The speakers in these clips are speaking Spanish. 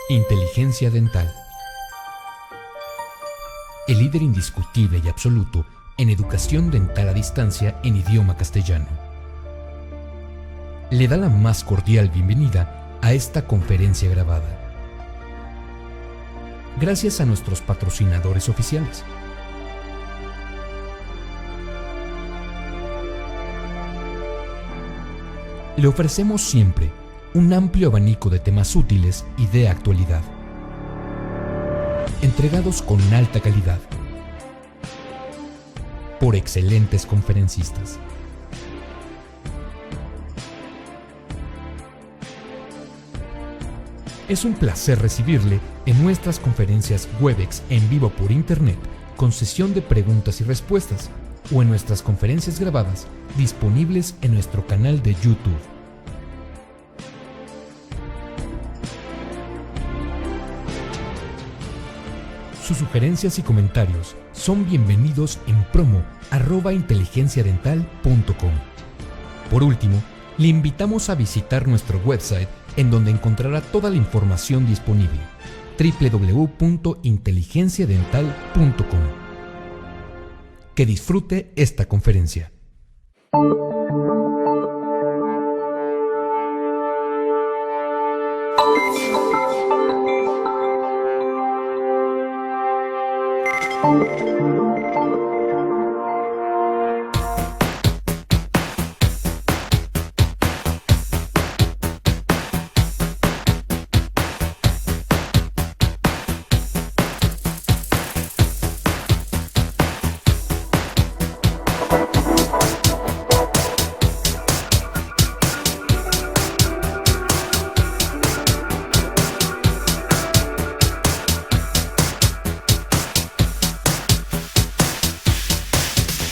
Inteligencia dental. El líder indiscutible y absoluto en educación dental a distancia en idioma castellano. Le da la más cordial bienvenida a esta conferencia grabada. Gracias a nuestros patrocinadores oficiales. Le ofrecemos siempre un amplio abanico de temas útiles y de actualidad, entregados con alta calidad, por excelentes conferencistas. Es un placer recibirle en nuestras conferencias Webex en vivo por Internet, con sesión de preguntas y respuestas, o en nuestras conferencias grabadas disponibles en nuestro canal de YouTube. Sus sugerencias y comentarios son bienvenidos en promo@inteligenciadental.com. Por último, le invitamos a visitar nuestro website, en donde encontrará toda la información disponible: www.inteligenciadental.com. Que disfrute esta conferencia.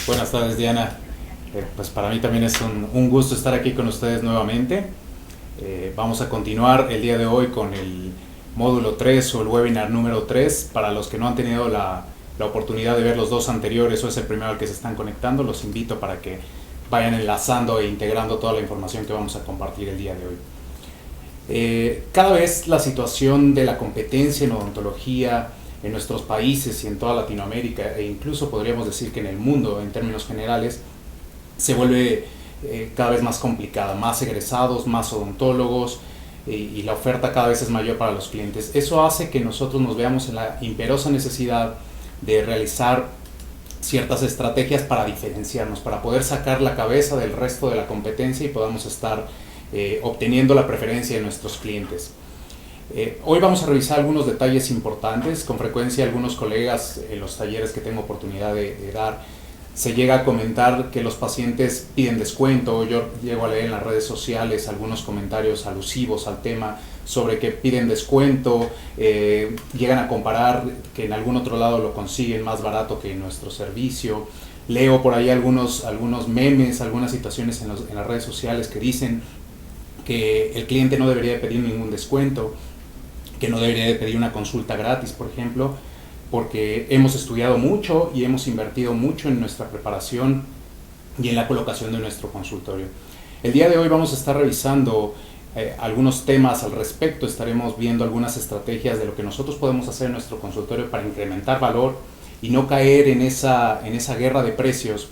Buenas tardes, Diana. Pues para mí también es un gusto estar aquí con ustedes nuevamente. Vamos a continuar el día de hoy con el módulo 3 o el webinar número 3. Para los que no han tenido la oportunidad de ver los dos anteriores o es el primero al que se están conectando, los invito para que vayan enlazando e integrando toda la información que vamos a compartir el día de hoy. Cada vez la situación de la competencia en odontología en nuestros países y en toda Latinoamérica, e incluso podríamos decir que en el mundo en términos generales, se vuelve cada vez más complicada, más egresados, más odontólogos, y la oferta cada vez es mayor para los clientes. Eso hace que nosotros nos veamos en la imperiosa necesidad de realizar ciertas estrategias para diferenciarnos, para poder sacar la cabeza del resto de la competencia y podamos estar obteniendo la preferencia de nuestros clientes. Hoy vamos a revisar algunos detalles importantes. Con frecuencia algunos colegas en los talleres que tengo oportunidad de dar, se llega a comentar que los pacientes piden descuento. Yo llego a leer en las redes sociales algunos comentarios alusivos al tema sobre que piden descuento, llegan a comparar que en algún otro lado lo consiguen más barato que en nuestro servicio. Leo por ahí algunos memes, algunas situaciones en las redes sociales que dicen que el cliente no debería de pedir ningún descuento, que no debería de pedir una consulta gratis, por ejemplo, porque hemos estudiado mucho y hemos invertido mucho en nuestra preparación y en la colocación de nuestro consultorio. El día de hoy vamos a estar revisando algunos temas al respecto. Estaremos viendo algunas estrategias de lo que nosotros podemos hacer en nuestro consultorio para incrementar valor y no caer en esa guerra de precios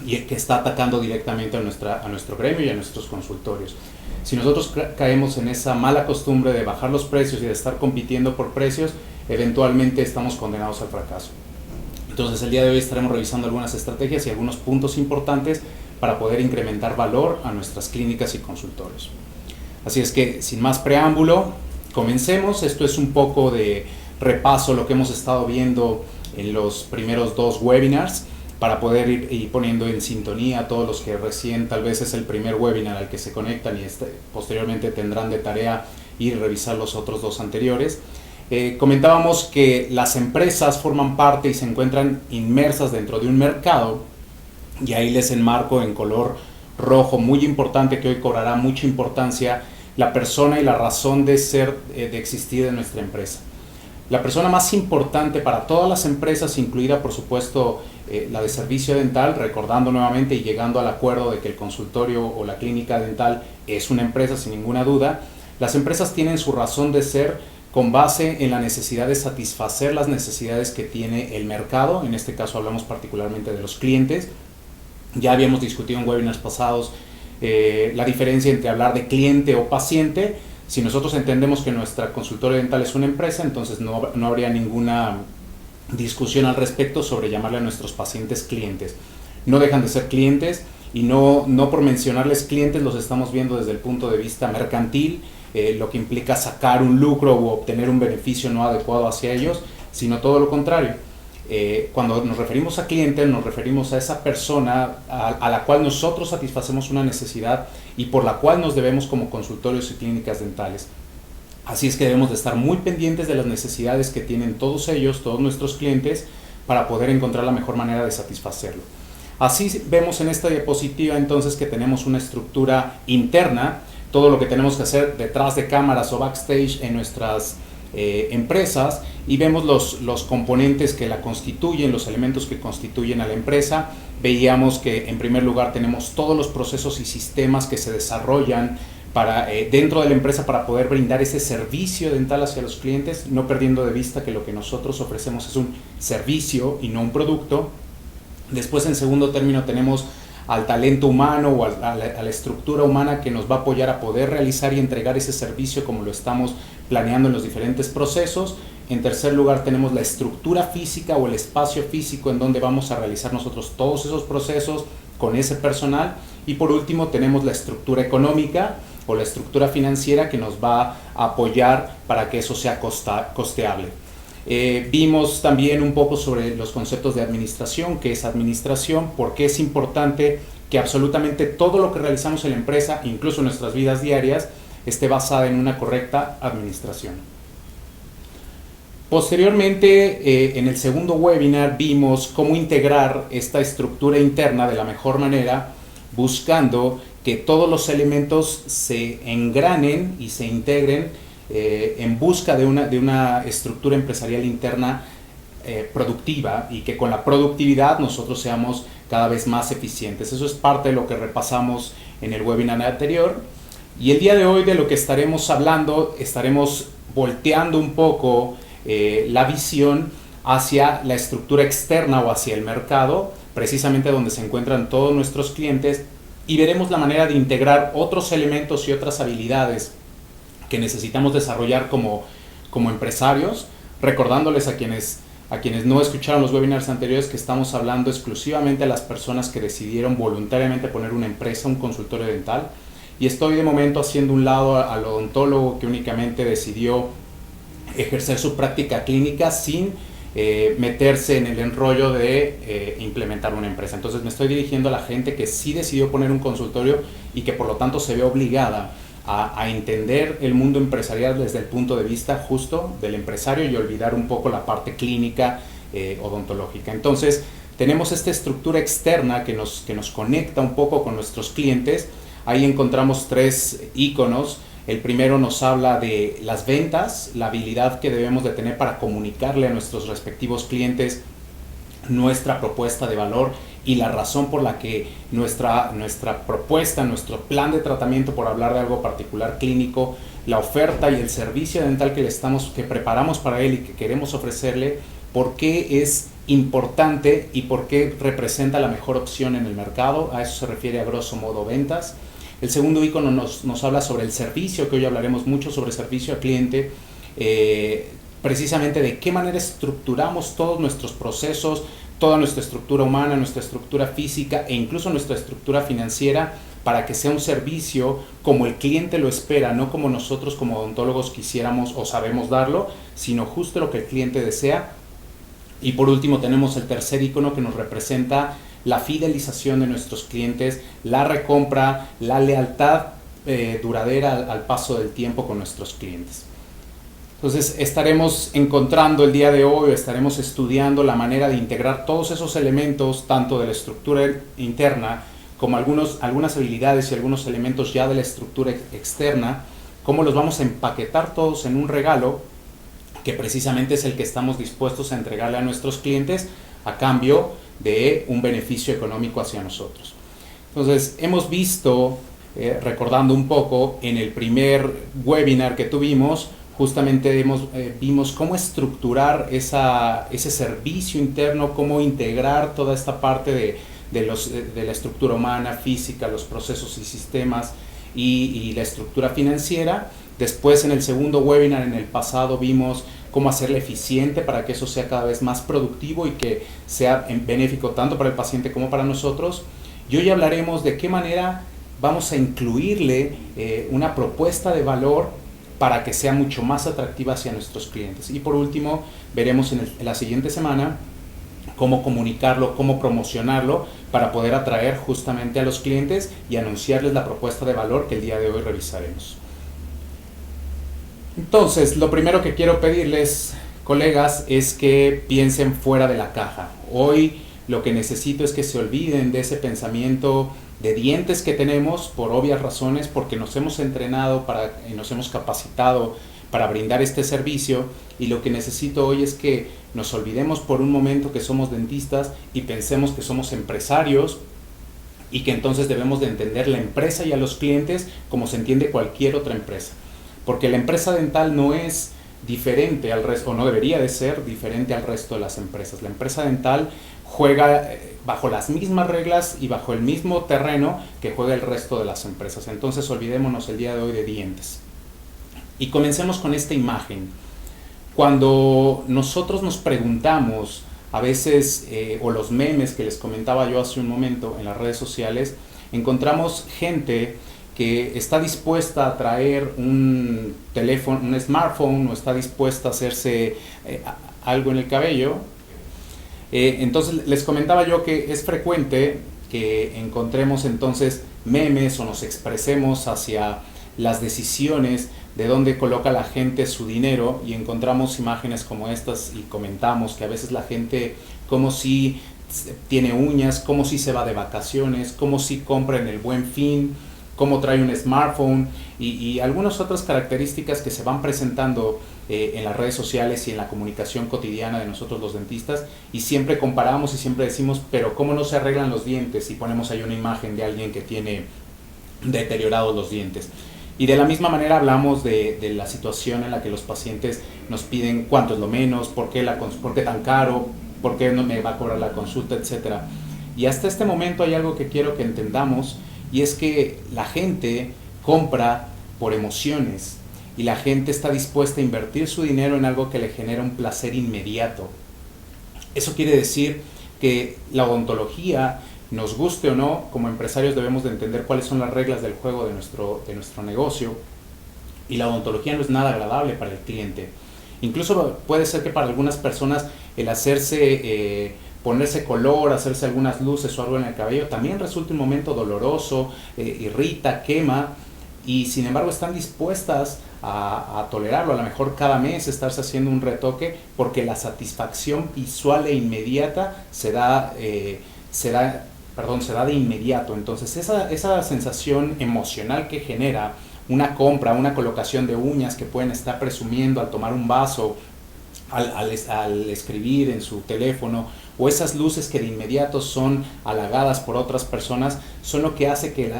y que está atacando directamente a nuestro gremio y a nuestros consultorios. Si nosotros caemos en esa mala costumbre de bajar los precios y de estar compitiendo por precios, eventualmente estamos condenados al fracaso. Entonces el día de hoy estaremos revisando algunas estrategias y algunos puntos importantes para poder incrementar valor a nuestras clínicas y consultorios. Así es que, sin más preámbulo, comencemos. Esto es un poco de repaso lo que hemos estado viendo en los primeros dos webinars, para poder ir poniendo en sintonía a todos los que recién tal vez es el primer webinar al que se conectan y posteriormente tendrán de tarea ir a revisar los otros dos anteriores. Comentábamos que las empresas forman parte y se encuentran inmersas dentro de un mercado, y ahí les enmarco en color rojo, muy importante, que hoy cobrará mucha importancia, la persona y la razón de ser, de existir de nuestra empresa. La persona más importante para todas las empresas, incluida por supuesto la de servicio dental, recordando nuevamente y llegando al acuerdo de que el consultorio o la clínica dental es una empresa sin ninguna duda. Las empresas tienen su razón de ser con base en la necesidad de satisfacer las necesidades que tiene el mercado. En este caso hablamos particularmente de los clientes. Ya habíamos discutido en webinars pasados la diferencia entre hablar de cliente o paciente. Si nosotros entendemos que nuestra consultoría dental es una empresa, entonces no habría ninguna discusión al respecto sobre llamarle a nuestros pacientes clientes. No dejan de ser clientes y no por mencionarles clientes los estamos viendo desde el punto de vista mercantil, lo que implica sacar un lucro o obtener un beneficio no adecuado hacia ellos, sino todo lo contrario. Cuando nos referimos a cliente, nos referimos a esa persona a la cual nosotros satisfacemos una necesidad y por la cual nos debemos como consultorios y clínicas dentales. Así es que debemos de estar muy pendientes de las necesidades que tienen todos ellos, todos nuestros clientes, para poder encontrar la mejor manera de satisfacerlo. Así vemos en esta diapositiva entonces que tenemos una estructura interna, todo lo que tenemos que hacer detrás de cámaras o backstage en nuestras empresas, y vemos los componentes que la constituyen, los elementos que constituyen a la empresa. Veíamos que en primer lugar tenemos todos los procesos y sistemas que se desarrollan dentro de la empresa para poder brindar ese servicio dental hacia los clientes, no perdiendo de vista que lo que nosotros ofrecemos es un servicio y no un producto. Después, en segundo término, tenemos al talento humano o a la estructura humana que nos va a apoyar a poder realizar y entregar ese servicio como lo estamos planeando en los diferentes procesos. En tercer lugar, tenemos la estructura física o el espacio físico en donde vamos a realizar nosotros todos esos procesos con ese personal. Y por último, tenemos la estructura económica o la estructura financiera que nos va a apoyar para que eso sea costeable. Vimos también un poco sobre los conceptos de administración, qué es administración, por qué es importante que absolutamente todo lo que realizamos en la empresa, incluso en nuestras vidas diarias, esté basada en una correcta administración. Posteriormente, en el segundo webinar, vimos cómo integrar esta estructura interna de la mejor manera, buscando que todos los elementos se engranen y se integren en busca de una estructura empresarial interna productiva, y que con la productividad nosotros seamos cada vez más eficientes. Eso es parte de lo que repasamos en el webinar anterior, y el día de hoy de lo que estaremos hablando, estaremos volteando un poco la visión hacia la estructura externa o hacia el mercado, precisamente donde se encuentran todos nuestros clientes, y veremos la manera de integrar otros elementos y otras habilidades que necesitamos desarrollar como empresarios, recordándoles a quienes no escucharon los webinars anteriores que estamos hablando exclusivamente a las personas que decidieron voluntariamente poner una empresa, un consultorio dental, y estoy de momento haciendo un lado al odontólogo que únicamente decidió ejercer su práctica clínica sin meterse en el enrollo de implementar una empresa. Entonces me estoy dirigiendo a la gente que sí decidió poner un consultorio y que por lo tanto se ve obligada a entender el mundo empresarial desde el punto de vista justo del empresario y olvidar un poco la parte clínica odontológica. Entonces tenemos esta estructura externa que nos conecta un poco con nuestros clientes. Ahí encontramos tres iconos. El primero nos habla de las ventas, la habilidad que debemos de tener para comunicarle a nuestros respectivos clientes nuestra propuesta de valor y la razón por la que nuestra propuesta, nuestro plan de tratamiento, por hablar de algo particular clínico, la oferta y el servicio dental que preparamos para él y que queremos ofrecerle, por qué es importante y por qué representa la mejor opción en el mercado. A eso se refiere a grosso modo ventas. El segundo icono nos habla sobre el servicio, que hoy hablaremos mucho sobre servicio al cliente, precisamente de qué manera estructuramos todos nuestros procesos, toda nuestra estructura humana, nuestra estructura física e incluso nuestra estructura financiera para que sea un servicio como el cliente lo espera, no como nosotros como odontólogos quisiéramos o sabemos darlo, sino justo lo que el cliente desea. Y por último tenemos el tercer icono que nos representa la fidelización de nuestros clientes, la recompra, la lealtad duradera al paso del tiempo con nuestros clientes. Entonces estaremos encontrando el día de hoy, estaremos estudiando la manera de integrar todos esos elementos, tanto de la estructura interna como algunas habilidades y algunos elementos ya de la estructura externa, cómo los vamos a empaquetar todos en un regalo que precisamente es el que estamos dispuestos a entregarle a nuestros clientes a cambio de un beneficio económico hacia nosotros. Entonces hemos visto, recordando un poco, en el primer webinar que tuvimos, justamente vimos cómo estructurar ese servicio interno, cómo integrar toda esta parte de la estructura humana, física, los procesos y sistemas y la estructura financiera. Después, en el segundo webinar, en el pasado, vimos cómo hacerle eficiente para que eso sea cada vez más productivo y que sea benéfico tanto para el paciente como para nosotros. Y hoy hablaremos de qué manera vamos a incluirle una propuesta de valor para que sea mucho más atractiva hacia nuestros clientes. Y por último, veremos en la siguiente semana cómo comunicarlo, cómo promocionarlo para poder atraer justamente a los clientes y anunciarles la propuesta de valor que el día de hoy revisaremos. Entonces, lo primero que quiero pedirles, colegas, es que piensen fuera de la caja. Hoy lo que necesito es que se olviden de ese pensamiento de dientes que tenemos por obvias razones, porque nos hemos entrenado y nos hemos capacitado para brindar este servicio, y lo que necesito hoy es que nos olvidemos por un momento que somos dentistas y pensemos que somos empresarios y que entonces debemos de entender la empresa y a los clientes como se entiende cualquier otra empresa. Porque la empresa dental no es diferente al resto, o no debería de ser diferente al resto de las empresas. La empresa dental juega bajo las mismas reglas y bajo el mismo terreno que juega el resto de las empresas. Entonces olvidémonos el día de hoy de dientes. Y comencemos con esta imagen. Cuando nosotros nos preguntamos, a veces, o los memes que les comentaba yo hace un momento en las redes sociales, encontramos gente que está dispuesta a traer un teléfono, un smartphone, o está dispuesta a hacerse algo en el cabello. Entonces les comentaba yo que es frecuente que encontremos entonces memes o nos expresemos hacia las decisiones de dónde coloca la gente su dinero, y encontramos imágenes como estas y comentamos que a veces la gente como si tiene uñas, como si se va de vacaciones, como si compra en el Buen Fin, cómo trae un smartphone y algunas otras características que se van presentando en las redes sociales y en la comunicación cotidiana de nosotros los dentistas, y siempre comparamos y siempre decimos, pero ¿cómo no se arreglan los dientes? Y ponemos ahí una imagen de alguien que tiene deteriorados los dientes. Y de la misma manera hablamos de la situación en la que los pacientes nos piden cuánto es lo menos, por qué tan caro, por qué no me va a cobrar la consulta, etc. Y hasta este momento hay algo que quiero que entendamos, y es que la gente compra por emociones y la gente está dispuesta a invertir su dinero en algo que le genera un placer inmediato. Eso quiere decir que la odontología, nos guste o no, como empresarios debemos de entender cuáles son las reglas del juego de nuestro negocio, y la odontología no es nada agradable para el cliente. Incluso puede ser que para algunas personas el ponerse color, hacerse algunas luces o algo en el cabello también resulta un momento doloroso, irrita, quema, y sin embargo están dispuestas a tolerarlo. A lo mejor cada mes estarse haciendo un retoque porque la satisfacción visual e inmediata se da de inmediato. Entonces esa sensación emocional que genera una compra, una colocación de uñas que pueden estar presumiendo al tomar un vaso, al escribir en su teléfono, o esas luces que de inmediato son halagadas por otras personas, son lo que hace que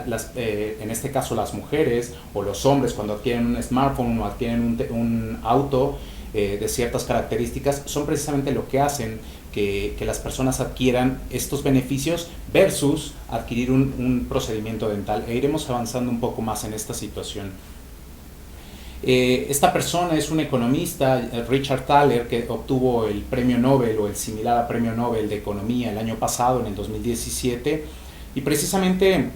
en este caso las mujeres o los hombres, cuando adquieren un smartphone o adquieren un auto de ciertas características, son precisamente lo que hacen que las personas adquieran estos beneficios versus adquirir un procedimiento dental. E iremos avanzando un poco más en esta situación. Esta persona es un economista, Richard Thaler, que obtuvo el premio Nobel o el similar a premio Nobel de Economía el año pasado, en el 2017, y precisamente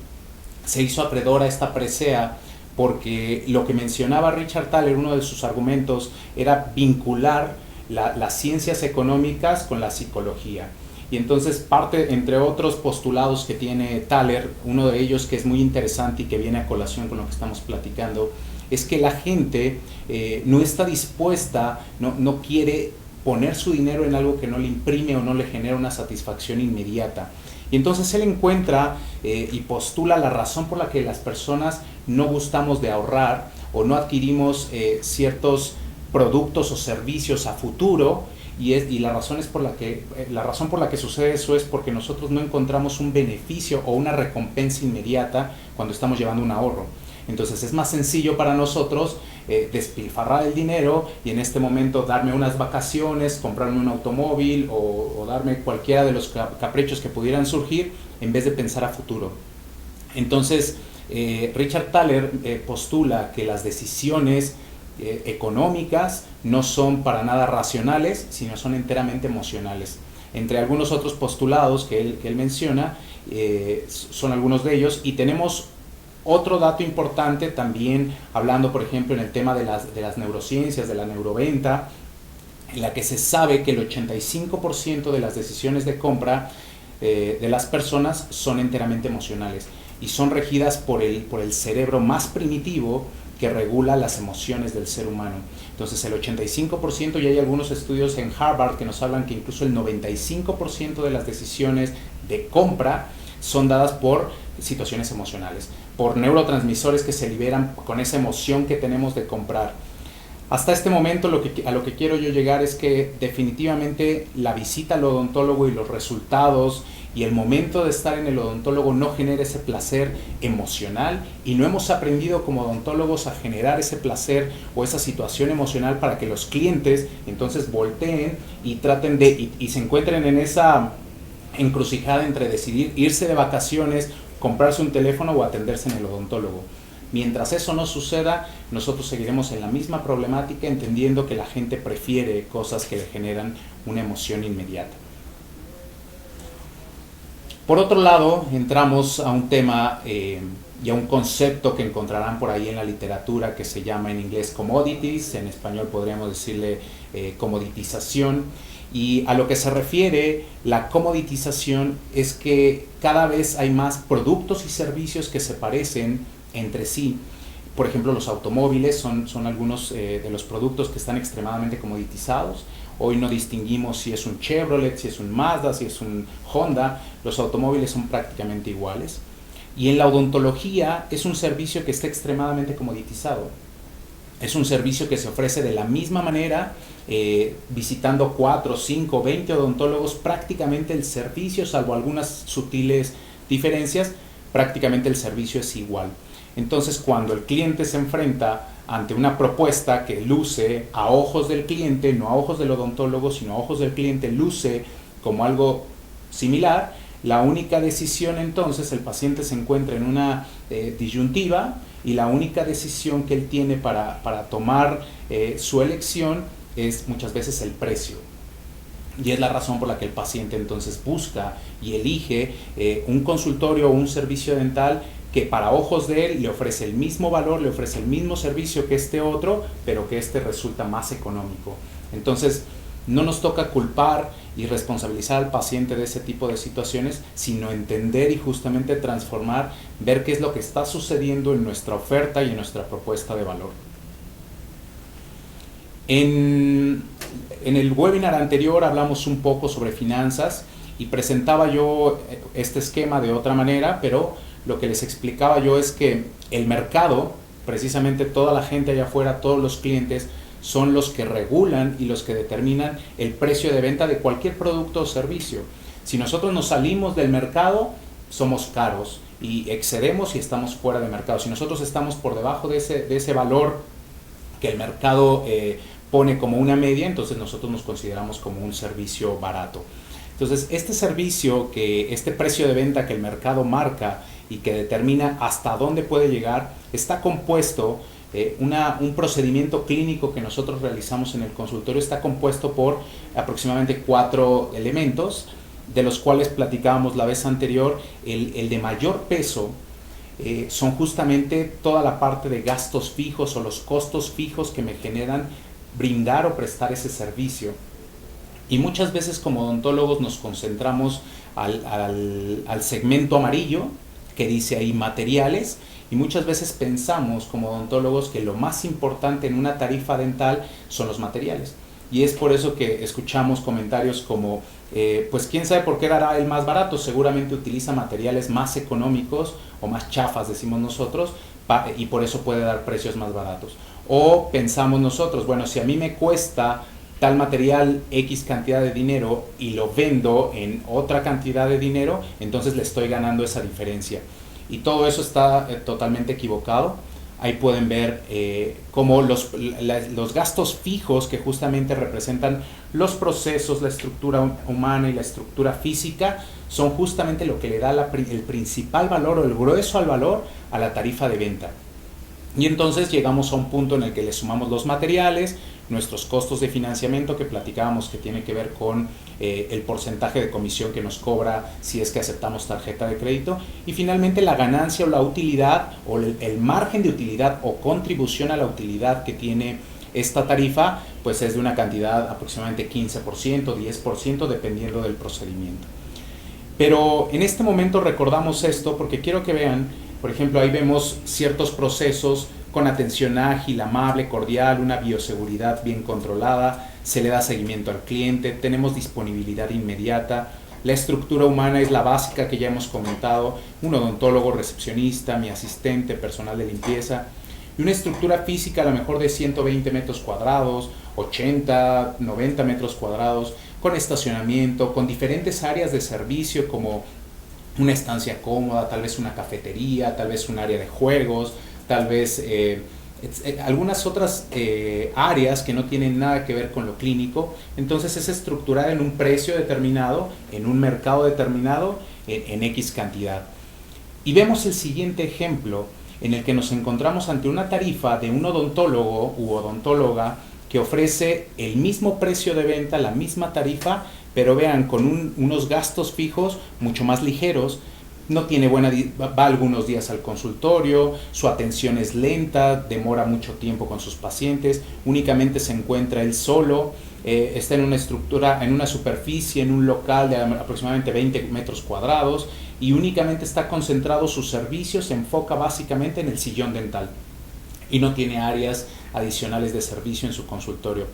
se hizo acreedor a esta presea porque lo que mencionaba Richard Thaler, uno de sus argumentos, era vincular las ciencias económicas con la psicología. Y entonces parte, entre otros postulados que tiene Thaler, uno de ellos que es muy interesante y que viene a colación con lo que estamos platicando, es que la gente no está dispuesta, no quiere poner su dinero en algo que no le imprime o no le genera una satisfacción inmediata. Y entonces él encuentra y postula la razón por la que las personas no gustamos de ahorrar o no adquirimos ciertos productos o servicios a futuro, y la razón por la que sucede eso es porque nosotros no encontramos un beneficio o una recompensa inmediata cuando estamos llevando un ahorro. Entonces es más sencillo para nosotros despilfarrar el dinero y en este momento darme unas vacaciones, comprarme un automóvil o darme cualquiera de los caprichos que pudieran surgir en vez de pensar a futuro. Entonces, Richard Thaler postula que las decisiones económicas no son para nada racionales, sino son enteramente emocionales. Entre algunos otros postulados que él menciona, son algunos de ellos, y tenemos otro dato importante también, hablando por ejemplo en el tema de las neurociencias, de la neuroventa, en la que se sabe que el 85% de las decisiones de compra de las personas son enteramente emocionales y son regidas por el cerebro más primitivo que regula las emociones del ser humano. Entonces el 85%, y hay algunos estudios en Harvard que nos hablan que incluso el 95% de las decisiones de compra son dadas por situaciones emocionales, por neurotransmisores que se liberan con esa emoción que tenemos de comprar. Hasta este momento a lo que quiero yo llegar es que definitivamente la visita al odontólogo y los resultados y el momento de estar en el odontólogo no genera ese placer emocional, y no hemos aprendido como odontólogos a generar ese placer o esa situación emocional para que los clientes entonces volteen y traten y se encuentren en esa encrucijada entre decidir irse de vacaciones, comprarse un teléfono o atenderse en el odontólogo. Mientras eso no suceda, nosotros seguiremos en la misma problemática, entendiendo que la gente prefiere cosas que le generan una emoción inmediata. Por otro lado, entramos a un tema y a un concepto que encontrarán por ahí en la literatura, que se llama en inglés commodities, en español podríamos decirle comoditización. Y a lo que se refiere la comoditización es que cada vez hay más productos y servicios que se parecen entre sí. Por ejemplo, los automóviles son algunos de los productos que están extremadamente comoditizados. Hoy no distinguimos si es un Chevrolet, si es un Mazda, si es un Honda. Los automóviles son prácticamente iguales. Y en la odontología es un servicio que está extremadamente comoditizado. Es un servicio que se ofrece de la misma manera, visitando 4, 5, 20 odontólogos. Prácticamente el servicio, salvo algunas sutiles diferencias, prácticamente el servicio es igual. Entonces, cuando el cliente se enfrenta ante una propuesta que luce a ojos del cliente, no a ojos del odontólogo, sino a ojos del cliente, luce como algo similar, la única decisión entonces, el paciente se encuentra en una disyuntiva, y la única decisión que él tiene para tomar su elección es muchas veces el precio. Y es la razón por la que el paciente entonces busca y elige un consultorio o un servicio dental que para ojos de él le ofrece el mismo valor, le ofrece el mismo servicio que este otro, pero que este resulta más económico. Entonces, no nos toca culpar y responsabilizar al paciente de ese tipo de situaciones, sino entender y justamente transformar, ver qué es lo que está sucediendo en nuestra oferta y en nuestra propuesta de valor. En el webinar anterior hablamos un poco sobre finanzas y presentaba yo este esquema de otra manera, pero lo que les explicaba yo es que el mercado, precisamente toda la gente allá afuera, todos los clientes, son los que regulan y los que determinan el precio de venta de cualquier producto o servicio. Si nosotros nos salimos del mercado, somos caros y excedemos y estamos fuera del mercado. Si nosotros estamos por debajo de ese valor que el mercado pone como una media, entonces nosotros nos consideramos como un servicio barato. Entonces, este servicio, este precio de venta que el mercado marca y que determina hasta dónde puede llegar, está compuesto, un procedimiento clínico que nosotros realizamos en el consultorio está compuesto por aproximadamente 4 elementos, de los cuales platicábamos la vez anterior. El de mayor peso son justamente toda la parte de gastos fijos o los costos fijos que me generan brindar o prestar ese servicio. Y muchas veces como odontólogos nos concentramos al segmento amarillo, que dice ahí materiales, y muchas veces pensamos como odontólogos que lo más importante en una tarifa dental son los materiales. Y es por eso que escuchamos comentarios como, pues quién sabe por qué dará el más barato, seguramente utiliza materiales más económicos o más chafas, decimos nosotros, y por eso puede dar precios más baratos. O pensamos nosotros, bueno, si a mí me cuesta tal material X cantidad de dinero y lo vendo en otra cantidad de dinero, entonces le estoy ganando esa diferencia. Y todo eso está totalmente equivocado. Ahí pueden ver cómo los gastos fijos, que justamente representan los procesos, la estructura humana y la estructura física, son justamente lo que le da el principal valor o el grueso al valor a la tarifa de venta. Y entonces llegamos a un punto en el que le sumamos los materiales, nuestros costos de financiamiento que platicábamos, que tiene que ver con el porcentaje de comisión que nos cobra si es que aceptamos tarjeta de crédito, y finalmente la ganancia o la utilidad o el margen de utilidad o contribución a la utilidad que tiene esta tarifa, pues es de una cantidad aproximadamente 15%, 10%, dependiendo del procedimiento. Pero en este momento recordamos esto porque quiero que vean, por ejemplo, ahí vemos ciertos procesos con atención ágil, amable, cordial, una bioseguridad bien controlada, se le da seguimiento al cliente, tenemos disponibilidad inmediata, la estructura humana es la básica que ya hemos comentado, un odontólogo, recepcionista, mi asistente, personal de limpieza, y una estructura física a lo mejor de 120 metros cuadrados, 80, 90 metros cuadrados, con estacionamiento, con diferentes áreas de servicio como una estancia cómoda, tal vez una cafetería, tal vez un área de juegos, tal vez algunas otras áreas que no tienen nada que ver con lo clínico. Entonces es estructurada en un precio determinado, en un mercado determinado, en X cantidad. Y vemos el siguiente ejemplo en el que nos encontramos ante una tarifa de un odontólogo u odontóloga que ofrece el mismo precio de venta, la misma tarifa, pero vean, con unos gastos fijos mucho más ligeros. No tiene va algunos días al consultorio, su atención es lenta, demora mucho tiempo con sus pacientes, únicamente se encuentra él solo, está en una estructura, en una superficie, en un local de aproximadamente 20 metros cuadrados y únicamente está concentrado sus servicios, se enfoca básicamente en el sillón dental y no tiene áreas adicionales de servicio en su consultorio.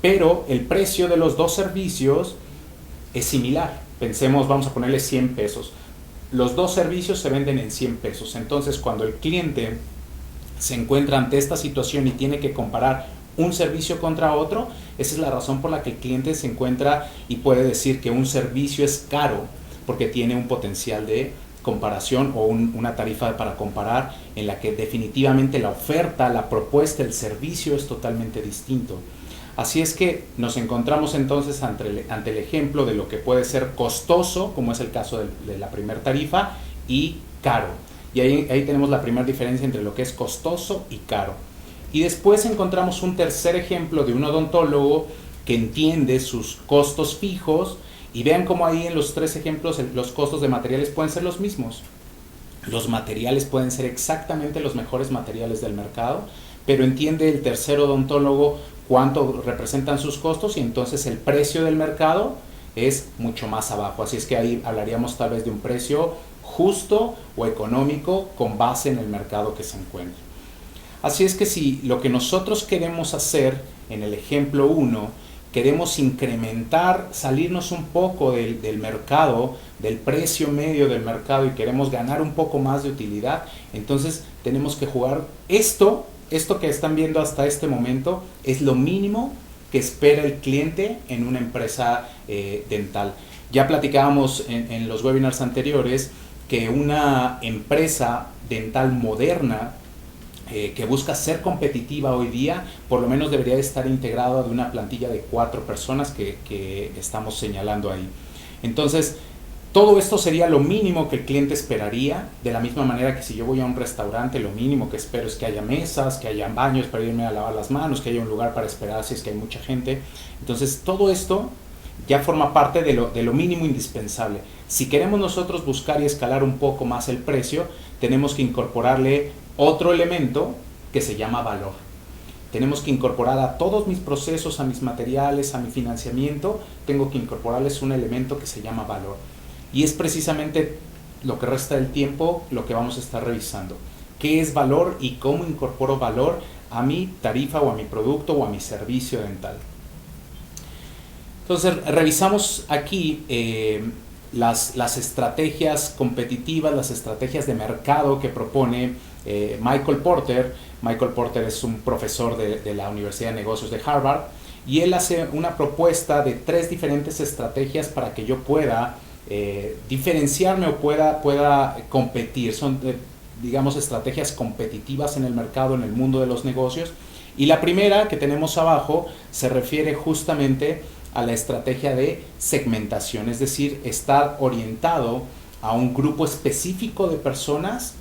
Pero el precio de los dos servicios es similar. Pensemos, vamos a ponerle 100 pesos. Los dos servicios se venden en 100 pesos. Entonces, cuando el cliente se encuentra ante esta situación y tiene que comparar un servicio contra otro, esa es la razón por la que el cliente se encuentra y puede decir que un servicio es caro, porque tiene un potencial de comparación o una tarifa para comparar en la que definitivamente la oferta, la propuesta, el servicio es totalmente distinto. Así es que nos encontramos entonces ante el ejemplo de lo que puede ser costoso, como es el caso de la primera tarifa, y caro. Y ahí tenemos la primera diferencia entre lo que es costoso y caro. Y después encontramos un tercer ejemplo de un odontólogo que entiende sus costos fijos, y vean cómo ahí en los tres ejemplos los costos de materiales pueden ser los mismos. Los materiales pueden ser exactamente los mejores materiales del mercado, pero entiende el tercer odontólogo cuánto representan sus costos y entonces el precio del mercado es mucho más abajo. Así es que ahí hablaríamos tal vez de un precio justo o económico con base en el mercado que se encuentra. Así es que si lo que nosotros queremos hacer en el ejemplo 1, queremos incrementar, salirnos un poco del mercado, del precio medio del mercado y queremos ganar un poco más de utilidad, entonces tenemos que jugar esto que están viendo hasta este momento es lo mínimo que espera el cliente en una empresa dental. Ya platicábamos en los webinars anteriores que una empresa dental moderna que busca ser competitiva hoy día, por lo menos debería estar integrada de una plantilla de 4 personas que estamos señalando ahí. Entonces, todo esto sería lo mínimo que el cliente esperaría, de la misma manera que si yo voy a un restaurante, lo mínimo que espero es que haya mesas, que haya baños para irme a lavar las manos, que haya un lugar para esperar si es que hay mucha gente. Entonces, todo esto ya forma parte de lo mínimo indispensable. Si queremos nosotros buscar y escalar un poco más el precio, tenemos que incorporarle otro elemento que se llama valor. Tenemos que incorporar a todos mis procesos, a mis materiales, a mi financiamiento, tengo que incorporarles un elemento que se llama valor. Y es precisamente lo que resta del tiempo lo que vamos a estar revisando. ¿Qué es valor y cómo incorporo valor a mi tarifa o a mi producto o a mi servicio dental? Entonces, revisamos aquí las estrategias competitivas, las estrategias de mercado que propone Michael Porter. Michael Porter es un profesor de la Universidad de Negocios de Harvard y él hace una propuesta de 3 diferentes estrategias para que yo pueda diferenciarme o pueda competir. Son digamos, estrategias competitivas en el mercado, en el mundo de los negocios. Y la primera que tenemos abajo se refiere justamente a la estrategia de segmentación, es decir, estar orientado a un grupo específico de personas,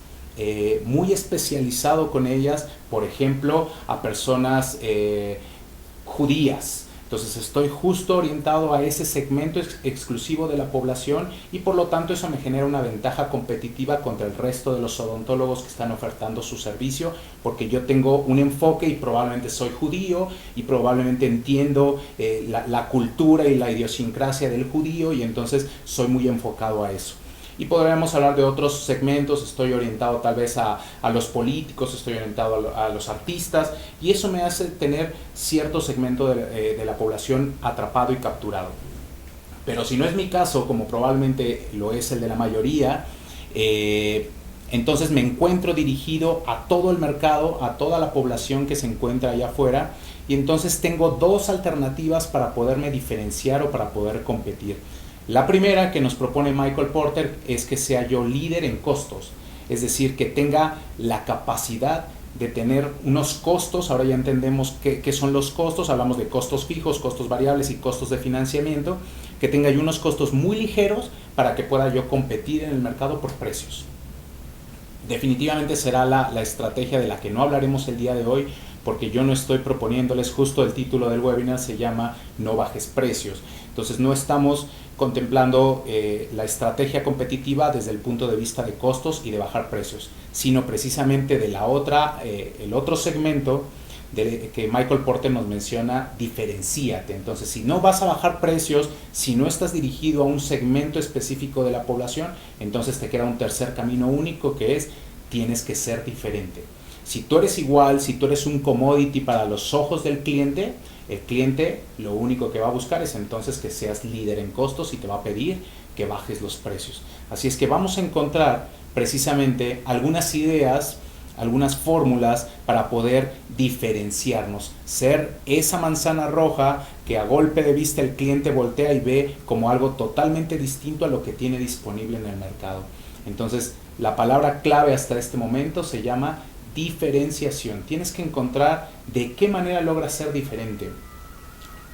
muy especializado con ellas, por ejemplo, a personas judías. Entonces estoy justo orientado a ese segmento exclusivo de la población y por lo tanto eso me genera una ventaja competitiva contra el resto de los odontólogos que están ofertando su servicio, porque yo tengo un enfoque y probablemente soy judío y probablemente entiendo la cultura y la idiosincrasia del judío y entonces soy muy enfocado a eso. Y podríamos hablar de otros segmentos, estoy orientado tal vez a los políticos, estoy orientado a los artistas y eso me hace tener cierto segmento de la población atrapado y capturado. Pero si no es mi caso, como probablemente lo es el de la mayoría, entonces me encuentro dirigido a todo el mercado, a toda la población que se encuentra allá afuera y entonces tengo dos alternativas para poderme diferenciar o para poder competir. La primera que nos propone Michael Porter es que sea yo líder en costos, es decir, que tenga la capacidad de tener unos costos, ahora ya entendemos qué son los costos, hablamos de costos fijos, costos variables y costos de financiamiento, que tenga yo unos costos muy ligeros para que pueda yo competir en el mercado por precios. Definitivamente será la estrategia de la que no hablaremos el día de hoy, porque yo no estoy proponiéndoles, justo el título del webinar se llama No bajes precios. Entonces no estamos contemplando la estrategia competitiva desde el punto de vista de costos y de bajar precios, sino precisamente de la otra, el otro segmento que Michael Porter nos menciona, diferenciate. Entonces, si no vas a bajar precios, si no estás dirigido a un segmento específico de la población, entonces te queda un tercer camino único que es, tienes que ser diferente. Si tú eres igual, si tú eres un commodity para los ojos del cliente, el cliente lo único que va a buscar es entonces que seas líder en costos y te va a pedir que bajes los precios. Así es que vamos a encontrar precisamente algunas ideas, algunas fórmulas para poder diferenciarnos, ser esa manzana roja que a golpe de vista el cliente voltea y ve como algo totalmente distinto a lo que tiene disponible en el mercado. Entonces, la palabra clave hasta este momento se llama diferenciación. Tienes que encontrar de qué manera logras ser diferente.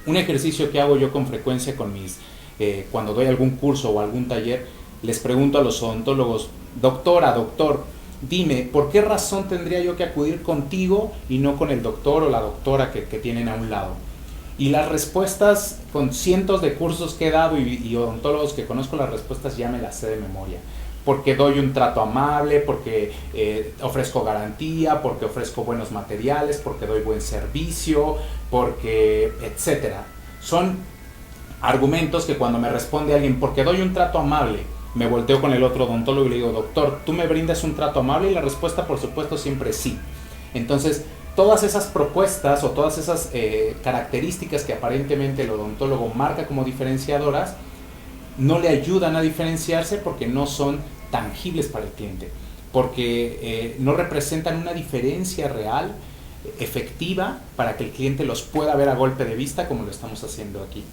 Un ejercicio que hago yo con frecuencia con cuando doy algún curso o algún taller, les pregunto a los odontólogos, doctora, doctor, dime, ¿por qué razón tendría yo que acudir contigo y no con el doctor o la doctora que tienen a un lado? Y las respuestas, con cientos de cursos que he dado y odontólogos que conozco, las respuestas ya me las sé de memoria. Porque doy un trato amable, porque ofrezco garantía, porque ofrezco buenos materiales, porque doy buen servicio, porque etcétera. Son argumentos que cuando me responde alguien, porque doy un trato amable, me volteo con el otro odontólogo y le digo, doctor, ¿tú me brindas un trato amable? Y la respuesta, por supuesto, siempre es sí. Entonces, todas esas propuestas o todas esas características que aparentemente el odontólogo marca como diferenciadoras, no le ayudan a diferenciarse porque no son tangibles para el cliente, porque no representan una diferencia real, efectiva, para que el cliente los pueda ver a golpe de vista como lo estamos haciendo aquí.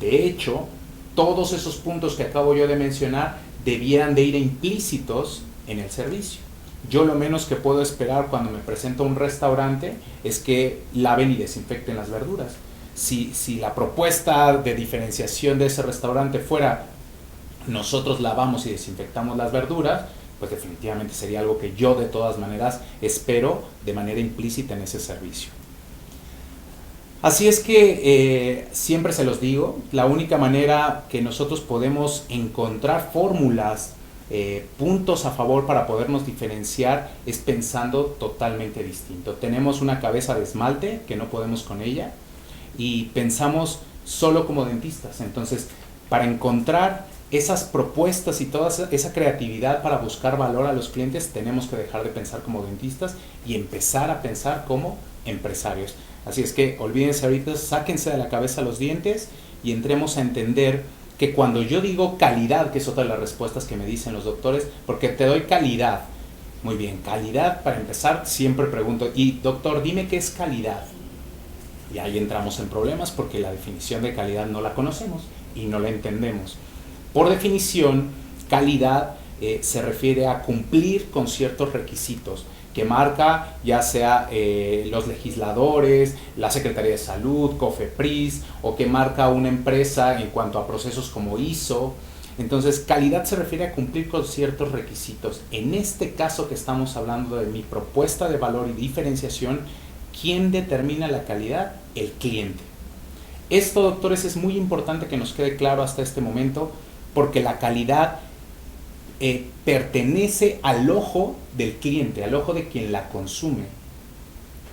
De hecho, todos esos puntos que acabo yo de mencionar debieran de ir implícitos en el servicio. Yo lo menos que puedo esperar cuando me presento a un restaurante es que laven y desinfecten las verduras. Si la propuesta de diferenciación de ese restaurante fuera nosotros lavamos y desinfectamos las verduras, pues definitivamente sería algo que yo de todas maneras espero de manera implícita en ese servicio. Así es que siempre se los digo, la única manera que nosotros podemos encontrar fórmulas, puntos a favor para podernos diferenciar es pensando totalmente distinto. Tenemos una cabeza de esmalte que no podemos con ella y pensamos solo como dentistas. Entonces, para encontrar esas propuestas y toda esa creatividad para buscar valor a los clientes, tenemos que dejar de pensar como dentistas y empezar a pensar como empresarios. Así es que olvídense ahorita, sáquense de la cabeza los dientes y entremos a entender que cuando yo digo calidad, que es otra de las respuestas que me dicen los doctores, porque te doy calidad. Muy bien, calidad, para empezar, siempre pregunto, y doctor, dime qué es calidad. Y ahí entramos en problemas porque la definición de calidad no la conocemos y no la entendemos. Por definición, calidad se refiere a cumplir con ciertos requisitos que marca ya sea los legisladores, la Secretaría de Salud, COFEPRIS, o que marca una empresa en cuanto a procesos como ISO. Entonces, calidad se refiere a cumplir con ciertos requisitos. En este caso que estamos hablando de mi propuesta de valor y diferenciación, ¿quién determina la calidad? El cliente. Esto, doctores, es muy importante que nos quede claro hasta este momento, porque la calidad pertenece al ojo del cliente, al ojo de quien la consume.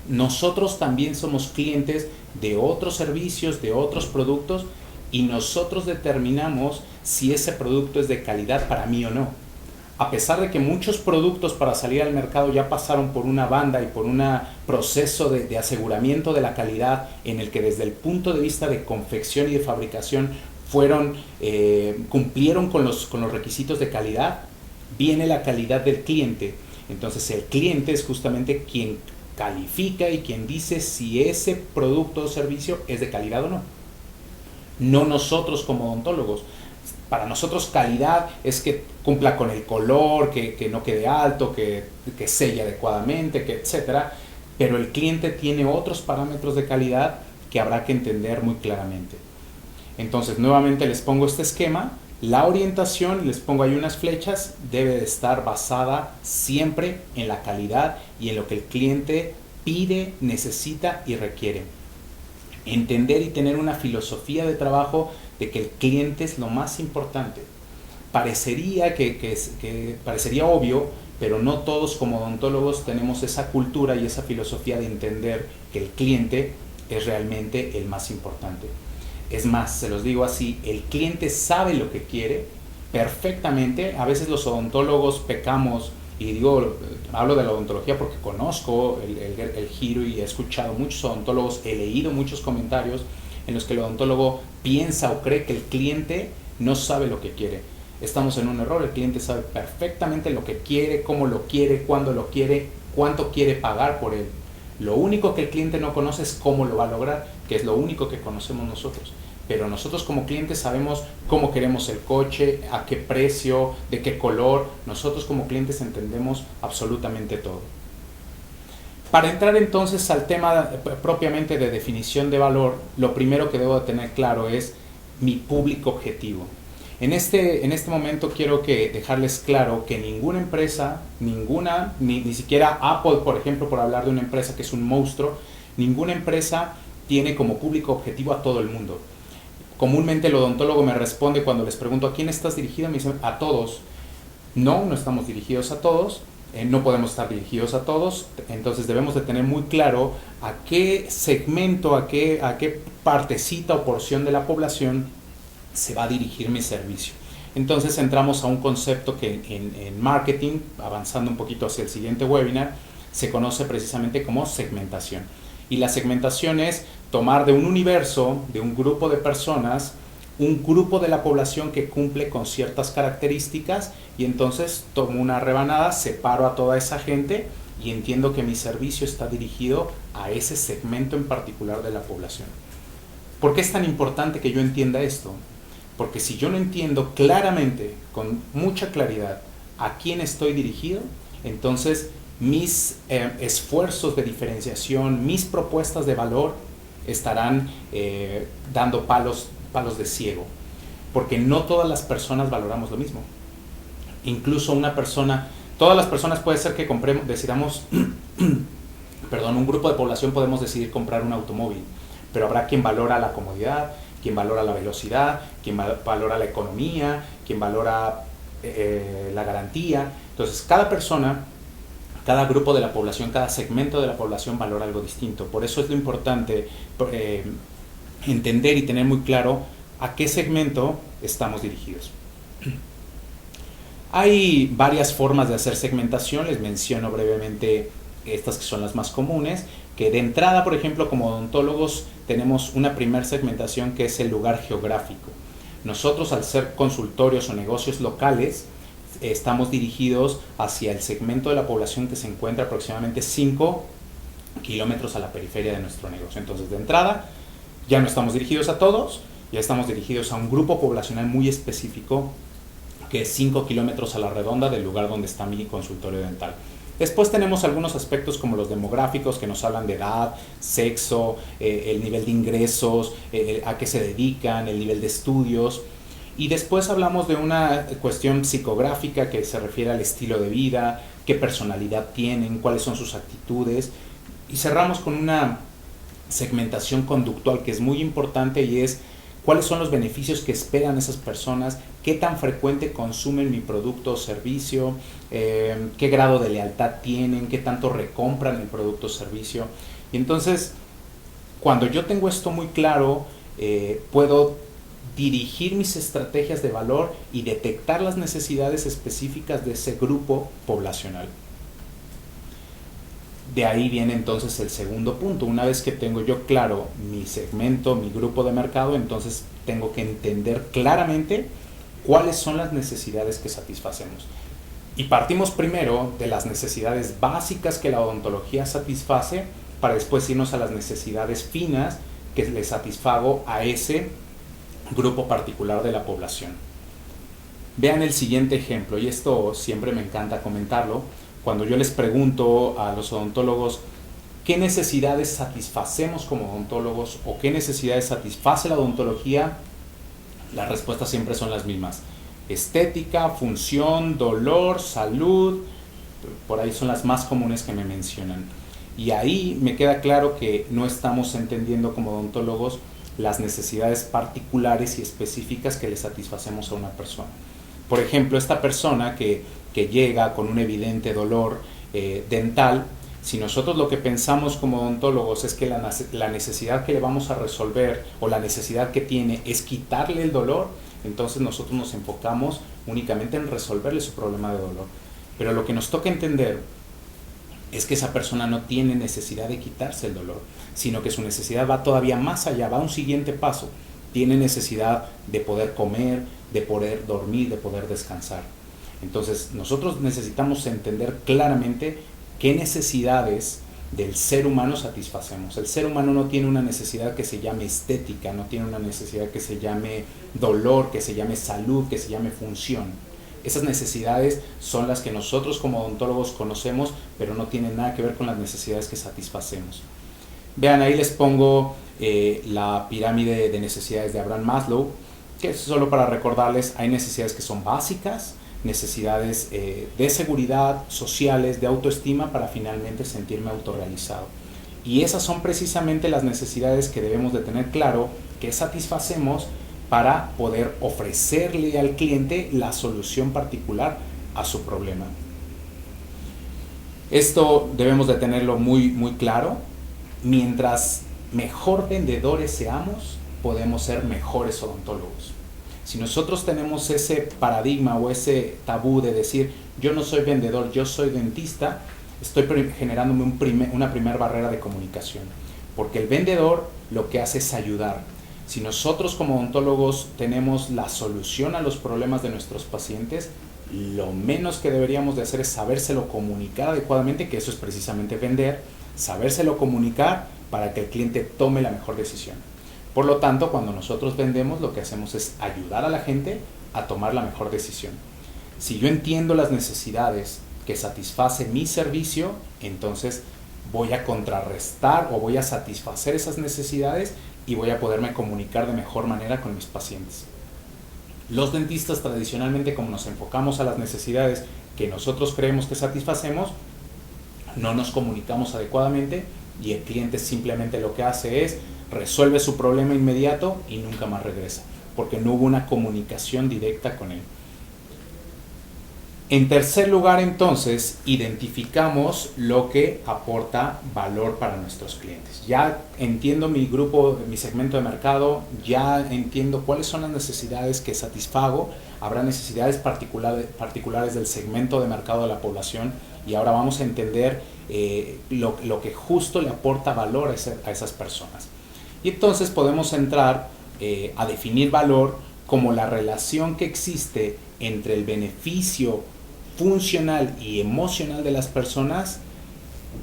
Nosotros también somos clientes de otros servicios, de otros productos, y nosotros determinamos si ese producto es de calidad para mí o no. A pesar de que muchos productos para salir al mercado ya pasaron por una banda y por un proceso de aseguramiento de la calidad, en el que desde el punto de vista de confección y de fabricación cumplieron con los requisitos de calidad, viene la calidad del cliente. Entonces el cliente es justamente quien califica y quien dice si ese producto o servicio es de calidad o no. No nosotros como odontólogos. Para nosotros calidad es que cumpla con el color, que no quede alto, que selle adecuadamente, etcétera. Pero el cliente tiene otros parámetros de calidad que habrá que entender muy claramente. Entonces, nuevamente les pongo este esquema. La orientación, les pongo ahí unas flechas, debe de estar basada siempre en la calidad y en lo que el cliente pide, necesita y requiere. Entender y tener una filosofía de trabajo de que el cliente es lo más importante. Parecería parecería obvio, pero no todos como odontólogos tenemos esa cultura y esa filosofía de entender que el cliente es realmente el más importante. Es más, se los digo así, el cliente sabe lo que quiere perfectamente. A veces los odontólogos pecamos, y hablo de la odontología porque conozco el giro y he escuchado muchos odontólogos, he leído muchos comentarios en los que el odontólogo piensa o cree que el cliente no sabe lo que quiere. Estamos en un error. El cliente sabe perfectamente lo que quiere, cómo lo quiere, cuándo lo quiere, cuánto quiere pagar por él. Lo único que el cliente no conoce es cómo lo va a lograr, que es lo único que conocemos nosotros. Pero nosotros como clientes sabemos cómo queremos el coche, a qué precio, de qué color. Nosotros como clientes entendemos absolutamente todo. Para entrar entonces al tema propiamente de definición de valor, lo primero que debo de tener claro es mi público objetivo. En este momento quiero dejarles claro que ninguna empresa, ni siquiera Apple, por ejemplo, por hablar de una empresa que es un monstruo, ninguna empresa tiene como público objetivo a todo el mundo. Comúnmente el odontólogo me responde cuando les pregunto ¿a quién estás dirigido? Me dicen a todos. No estamos dirigidos a todos. No podemos estar dirigidos a todos, entonces debemos de tener muy claro a qué segmento, a qué partecita o porción de la población se va a dirigir mi servicio. Entonces entramos a un concepto que en marketing, avanzando un poquito hacia el siguiente webinar, se conoce precisamente como segmentación. Y la segmentación es tomar de un universo, de un grupo de personas, un grupo de la población que cumple con ciertas características, y entonces tomo una rebanada, separo a toda esa gente y entiendo que mi servicio está dirigido a ese segmento en particular de la población. ¿Por qué es tan importante que yo entienda esto? Porque si yo no entiendo claramente, con mucha claridad, a quién estoy dirigido, entonces mis esfuerzos de diferenciación, mis propuestas de valor estarán dando palos de ciego, porque no todas las personas valoramos lo mismo. Incluso todas las personas puede ser que decidamos, un grupo de población podemos decidir comprar un automóvil, pero habrá quien valora la comodidad, quien valora la velocidad, quien valora la economía, quien valora la garantía. Entonces cada persona, cada grupo de la población, cada segmento de la población valora algo distinto. Por eso es lo importante entender y tener muy claro a qué segmento estamos dirigidos. Hay varias formas de hacer segmentación, les menciono brevemente estas que son las más comunes, que de entrada, por ejemplo, como odontólogos tenemos una primera segmentación que es el lugar geográfico. Nosotros, al ser consultorios o negocios locales, estamos dirigidos hacia el segmento de la población que se encuentra aproximadamente 5 kilómetros a la periferia de nuestro negocio. Entonces, de entrada, ya no estamos dirigidos a todos, ya estamos dirigidos a un grupo poblacional muy específico que es 5 kilómetros a la redonda del lugar donde está mi consultorio dental. Después tenemos algunos aspectos como los demográficos que nos hablan de edad, sexo, el nivel de ingresos, a qué se dedican, el nivel de estudios. Y después hablamos de una cuestión psicográfica que se refiere al estilo de vida, qué personalidad tienen, cuáles son sus actitudes. Y cerramos con una segmentación conductual que es muy importante y es cuáles son los beneficios que esperan esas personas, qué tan frecuente consumen mi producto o servicio, qué grado de lealtad tienen, qué tanto recompran el producto o servicio. Y entonces, cuando yo tengo esto muy claro, puedo dirigir mis estrategias de valor y detectar las necesidades específicas de ese grupo poblacional. De ahí viene entonces el segundo punto. Una vez que tengo yo claro mi segmento, mi grupo de mercado, entonces tengo que entender claramente cuáles son las necesidades que satisfacemos. Y partimos primero de las necesidades básicas que la odontología satisface para después irnos a las necesidades finas que le satisfago a ese grupo particular de la población. Vean el siguiente ejemplo, y esto siempre me encanta comentarlo. Cuando yo les pregunto a los odontólogos qué necesidades satisfacemos como odontólogos o qué necesidades satisface la odontología, las respuestas siempre son las mismas. Estética, función, dolor, salud, por ahí son las más comunes que me mencionan. Y ahí me queda claro que no estamos entendiendo como odontólogos las necesidades particulares y específicas que le satisfacemos a una persona. Por ejemplo, esta persona que llega con un evidente dolor dental, si nosotros lo que pensamos como odontólogos es que la necesidad que le vamos a resolver o la necesidad que tiene es quitarle el dolor, entonces nosotros nos enfocamos únicamente en resolverle su problema de dolor. Pero lo que nos toca entender es que esa persona no tiene necesidad de quitarse el dolor, sino que su necesidad va todavía más allá, va a un siguiente paso. Tiene necesidad de poder comer, de poder dormir, de poder descansar. Entonces nosotros necesitamos entender claramente qué necesidades del ser humano satisfacemos. El ser humano no tiene una necesidad que se llame estética, no tiene una necesidad que se llame dolor, que se llame salud, que se llame función. Esas necesidades son las que nosotros como odontólogos conocemos, pero no tienen nada que ver con las necesidades que satisfacemos. Vean, ahí les pongo la pirámide de necesidades de Abraham Maslow, que es solo para recordarles, hay necesidades que son básicas, necesidades de seguridad, sociales, de autoestima, para finalmente sentirme autorrealizado. Y esas son precisamente las necesidades que debemos de tener claro que satisfacemos para poder ofrecerle al cliente la solución particular a su problema. Esto debemos de tenerlo muy, muy claro. Mientras mejor vendedores seamos, podemos ser mejores odontólogos. Si nosotros tenemos ese paradigma o ese tabú de decir yo no soy vendedor, yo soy dentista, estoy generándome una primera barrera de comunicación, porque el vendedor lo que hace es ayudar. Si nosotros como odontólogos tenemos la solución a los problemas de nuestros pacientes, lo menos que deberíamos de hacer es sabérselo comunicar adecuadamente, que eso es precisamente vender, sabérselo comunicar para que el cliente tome la mejor decisión. Por lo tanto, cuando nosotros vendemos, lo que hacemos es ayudar a la gente a tomar la mejor decisión. Si yo entiendo las necesidades que satisface mi servicio, entonces voy a contrarrestar o voy a satisfacer esas necesidades y voy a poderme comunicar de mejor manera con mis pacientes. Los dentistas tradicionalmente, como nos enfocamos a las necesidades que nosotros creemos que satisfacemos, no nos comunicamos adecuadamente y el cliente simplemente lo que hace es resuelve su problema inmediato y nunca más regresa, porque no hubo una comunicación directa con él. En tercer lugar, entonces, identificamos lo que aporta valor para nuestros clientes. Ya entiendo mi grupo, mi segmento de mercado, ya entiendo cuáles son las necesidades que satisfago. Habrá necesidades particulares del segmento de mercado de la población y ahora vamos a entender lo que justo le aporta valor a esas personas. Y entonces podemos entrar a definir valor como la relación que existe entre el beneficio funcional y emocional de las personas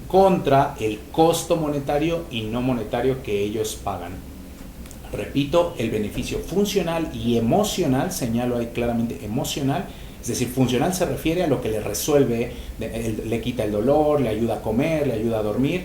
contra el costo monetario y no monetario que ellos pagan. Repito, el beneficio funcional y emocional, señalo ahí claramente emocional, es decir, funcional se refiere a lo que le resuelve, le quita el dolor, le ayuda a comer, le ayuda a dormir,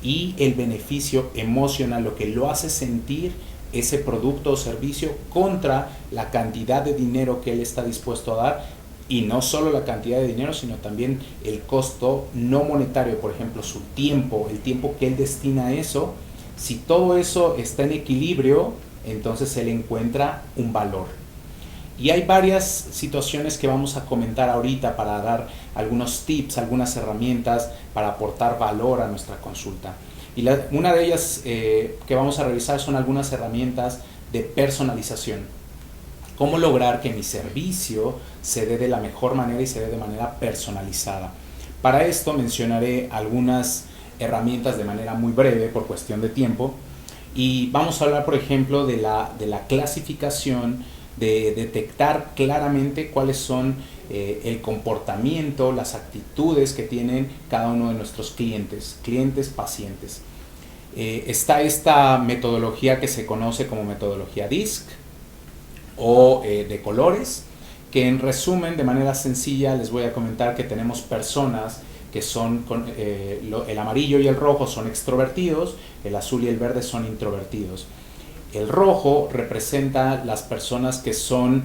y el beneficio emocional, lo que lo hace sentir ese producto o servicio contra la cantidad de dinero que él está dispuesto a dar, y no solo la cantidad de dinero, sino también el costo no monetario, por ejemplo, su tiempo, el tiempo que él destina a eso. Si todo eso está en equilibrio, entonces él encuentra un valor. Y hay varias situaciones que vamos a comentar ahorita para dar algunos tips, algunas herramientas para aportar valor a nuestra consulta. Y una de ellas que vamos a revisar son algunas herramientas de personalización. Cómo lograr que mi servicio se dé de la mejor manera y se dé de manera personalizada. Para esto mencionaré algunas herramientas de manera muy breve por cuestión de tiempo, y vamos a hablar, por ejemplo, de la clasificación, de detectar claramente cuáles son el comportamiento, las actitudes que tienen cada uno de nuestros clientes, pacientes. Está esta metodología que se conoce como metodología DISC o de colores, que en resumen, de manera sencilla, les voy a comentar que tenemos personas que son, el amarillo y el rojo son extrovertidos, el azul y el verde son introvertidos. El rojo representa las personas que son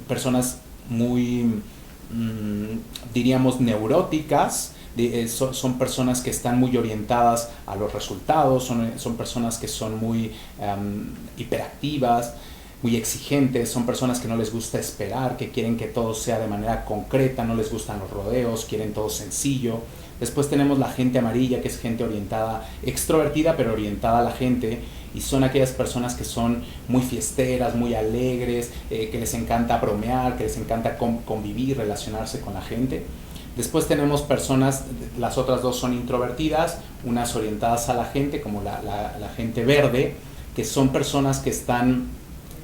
personas muy, diríamos, neuróticas, son personas que están muy orientadas a los resultados, son personas que son muy hiperactivas, muy exigentes, son personas que no les gusta esperar, que quieren que todo sea de manera concreta, no les gustan los rodeos, quieren todo sencillo. Después tenemos la gente amarilla, que es gente orientada, extrovertida, pero orientada a la gente, y son aquellas personas que son muy fiesteras, muy alegres, que les encanta bromear, que les encanta convivir, relacionarse con la gente. Después tenemos personas, las otras dos son introvertidas, unas orientadas a la gente, como la gente verde, que son personas que están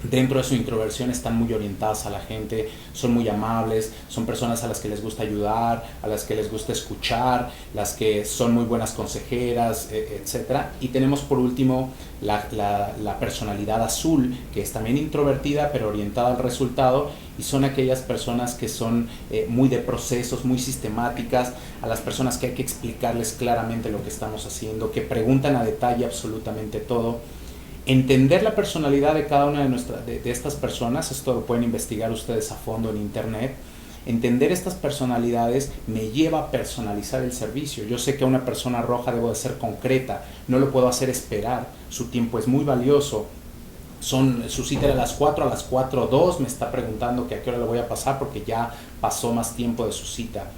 dentro de su introversión, están muy orientadas a la gente, son muy amables, son personas a las que les gusta ayudar, a las que les gusta escuchar, las que son muy buenas consejeras, etc. Y tenemos por último la personalidad azul, que es también introvertida pero orientada al resultado, y son aquellas personas que son muy de procesos, muy sistemáticas, a las personas que hay que explicarles claramente lo que estamos haciendo, que preguntan a detalle absolutamente todo. Entender la personalidad de cada una de estas personas, esto lo pueden investigar ustedes a fondo en internet. Entender estas personalidades me lleva a personalizar el servicio. Yo sé que a una persona roja debo de ser concreta, no lo puedo hacer esperar, su tiempo es muy valioso. Su cita era a las 4, a las 4:02 me está preguntando que a qué hora le voy a pasar porque ya pasó más tiempo de su cita.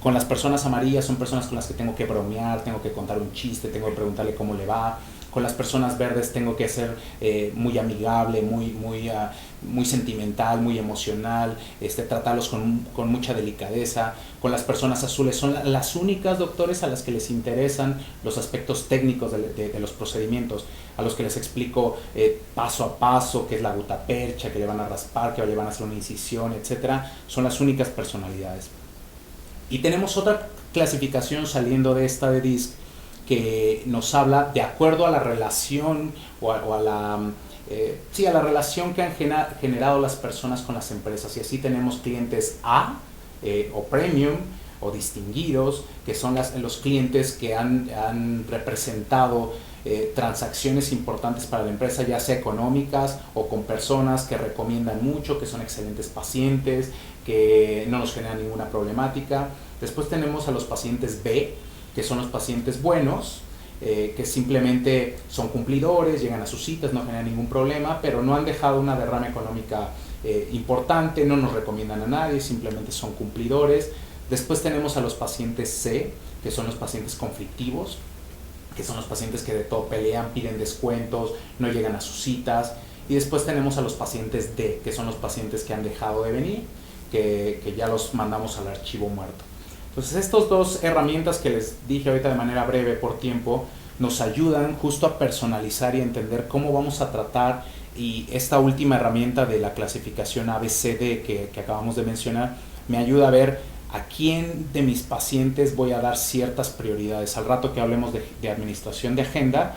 Con las personas amarillas son personas con las que tengo que bromear, tengo que contar un chiste, tengo que preguntarle cómo le va. Con las personas verdes tengo que ser muy amigable, muy sentimental, muy emocional, tratarlos con mucha delicadeza. Con las personas azules son las únicas, doctores, a las que les interesan los aspectos técnicos de los procedimientos, a los que les explico paso a paso qué es la gutapercha, que le van a raspar, que le van a hacer una incisión, etc. Son las únicas personalidades. Y tenemos otra clasificación saliendo de esta de DISC, que nos habla de acuerdo a la relación o a la relación que han generado las personas con las empresas. Y así tenemos clientes A o premium o distinguidos, que son los clientes que han representado transacciones importantes para la empresa, ya sea económicas o con personas que recomiendan mucho, que son excelentes pacientes, que no nos generan ninguna problemática. Después tenemos a los pacientes B, que son los pacientes buenos, que simplemente son cumplidores, llegan a sus citas, no generan ningún problema, pero no han dejado una derrama económica importante, no nos recomiendan a nadie, simplemente son cumplidores. Después tenemos a los pacientes C, que son los pacientes conflictivos, que son los pacientes que de todo pelean, piden descuentos, no llegan a sus citas. Y después tenemos a los pacientes D, que son los pacientes que han dejado de venir, que ya los mandamos al archivo muerto. Entonces, estas dos herramientas que les dije ahorita de manera breve por tiempo, nos ayudan justo a personalizar y a entender cómo vamos a tratar, y esta última herramienta de la clasificación ABCD que acabamos de mencionar, me ayuda a ver a quién de mis pacientes voy a dar ciertas prioridades. Al rato que hablemos de administración de agenda,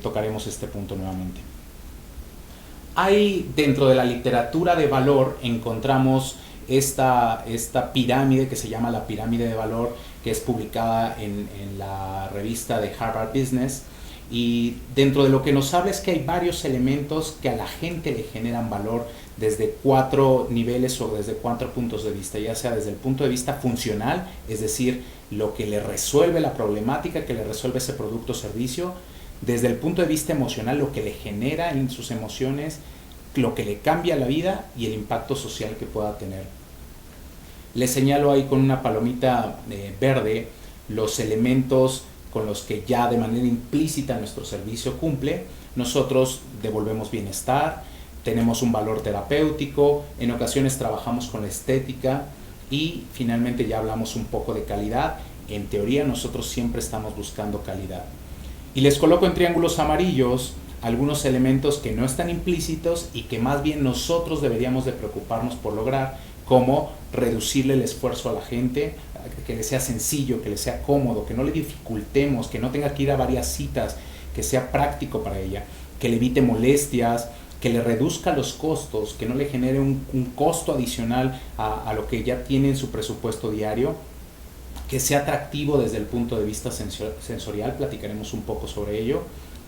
tocaremos este punto nuevamente. Hay dentro de la literatura de valor, encontramos esta pirámide que se llama la pirámide de valor, que es publicada en la revista de Harvard Business, y dentro de lo que nos habla es que hay varios elementos que a la gente le generan valor desde 4 niveles o desde 4 puntos de vista, ya sea desde el punto de vista funcional, es decir, lo que le resuelve la problemática, que le resuelve ese producto o servicio; desde el punto de vista emocional, lo que le genera en sus emociones, lo que le cambia la vida y el impacto social que pueda tener. Le señalo ahí con una palomita verde los elementos con los que ya de manera implícita nuestro servicio cumple. Nosotros devolvemos bienestar, tenemos un valor terapéutico, en ocasiones trabajamos con la estética y finalmente ya hablamos un poco de calidad. En teoría nosotros siempre estamos buscando calidad. Y les coloco en triángulos amarillos algunos elementos que no están implícitos y que más bien nosotros deberíamos de preocuparnos por lograr, como reducirle el esfuerzo a la gente, que le sea sencillo, que le sea cómodo, que no le dificultemos, que no tenga que ir a varias citas, que sea práctico para ella, que le evite molestias, que le reduzca los costos, que no le genere un costo adicional a lo que ya tiene en su presupuesto diario, que sea atractivo desde el punto de vista sensorial, platicaremos un poco sobre ello,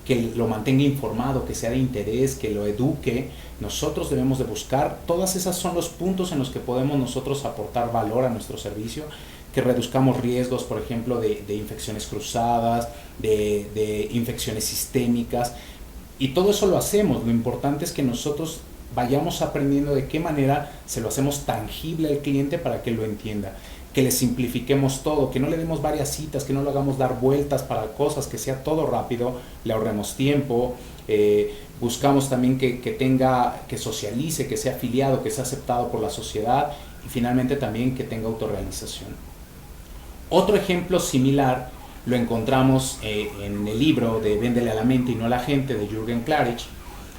que lo mantenga informado, que sea de interés, que lo eduque. Nosotros debemos de buscar, todas esas son los puntos en los que podemos nosotros aportar valor a nuestro servicio, que reduzcamos riesgos, por ejemplo, de infecciones cruzadas, de infecciones sistémicas, y todo eso lo hacemos. Lo importante es que nosotros vayamos aprendiendo de qué manera se lo hacemos tangible al cliente para que lo entienda, que le simplifiquemos todo, que no le demos varias citas, que no lo hagamos dar vueltas para cosas, que sea todo rápido, le ahorremos tiempo. Buscamos también que socialice, que sea afiliado, que sea aceptado por la sociedad, y finalmente también que tenga autorrealización. Otro ejemplo similar lo encontramos en el libro de Véndele a la mente y no a la gente, de Jürgen Klarich,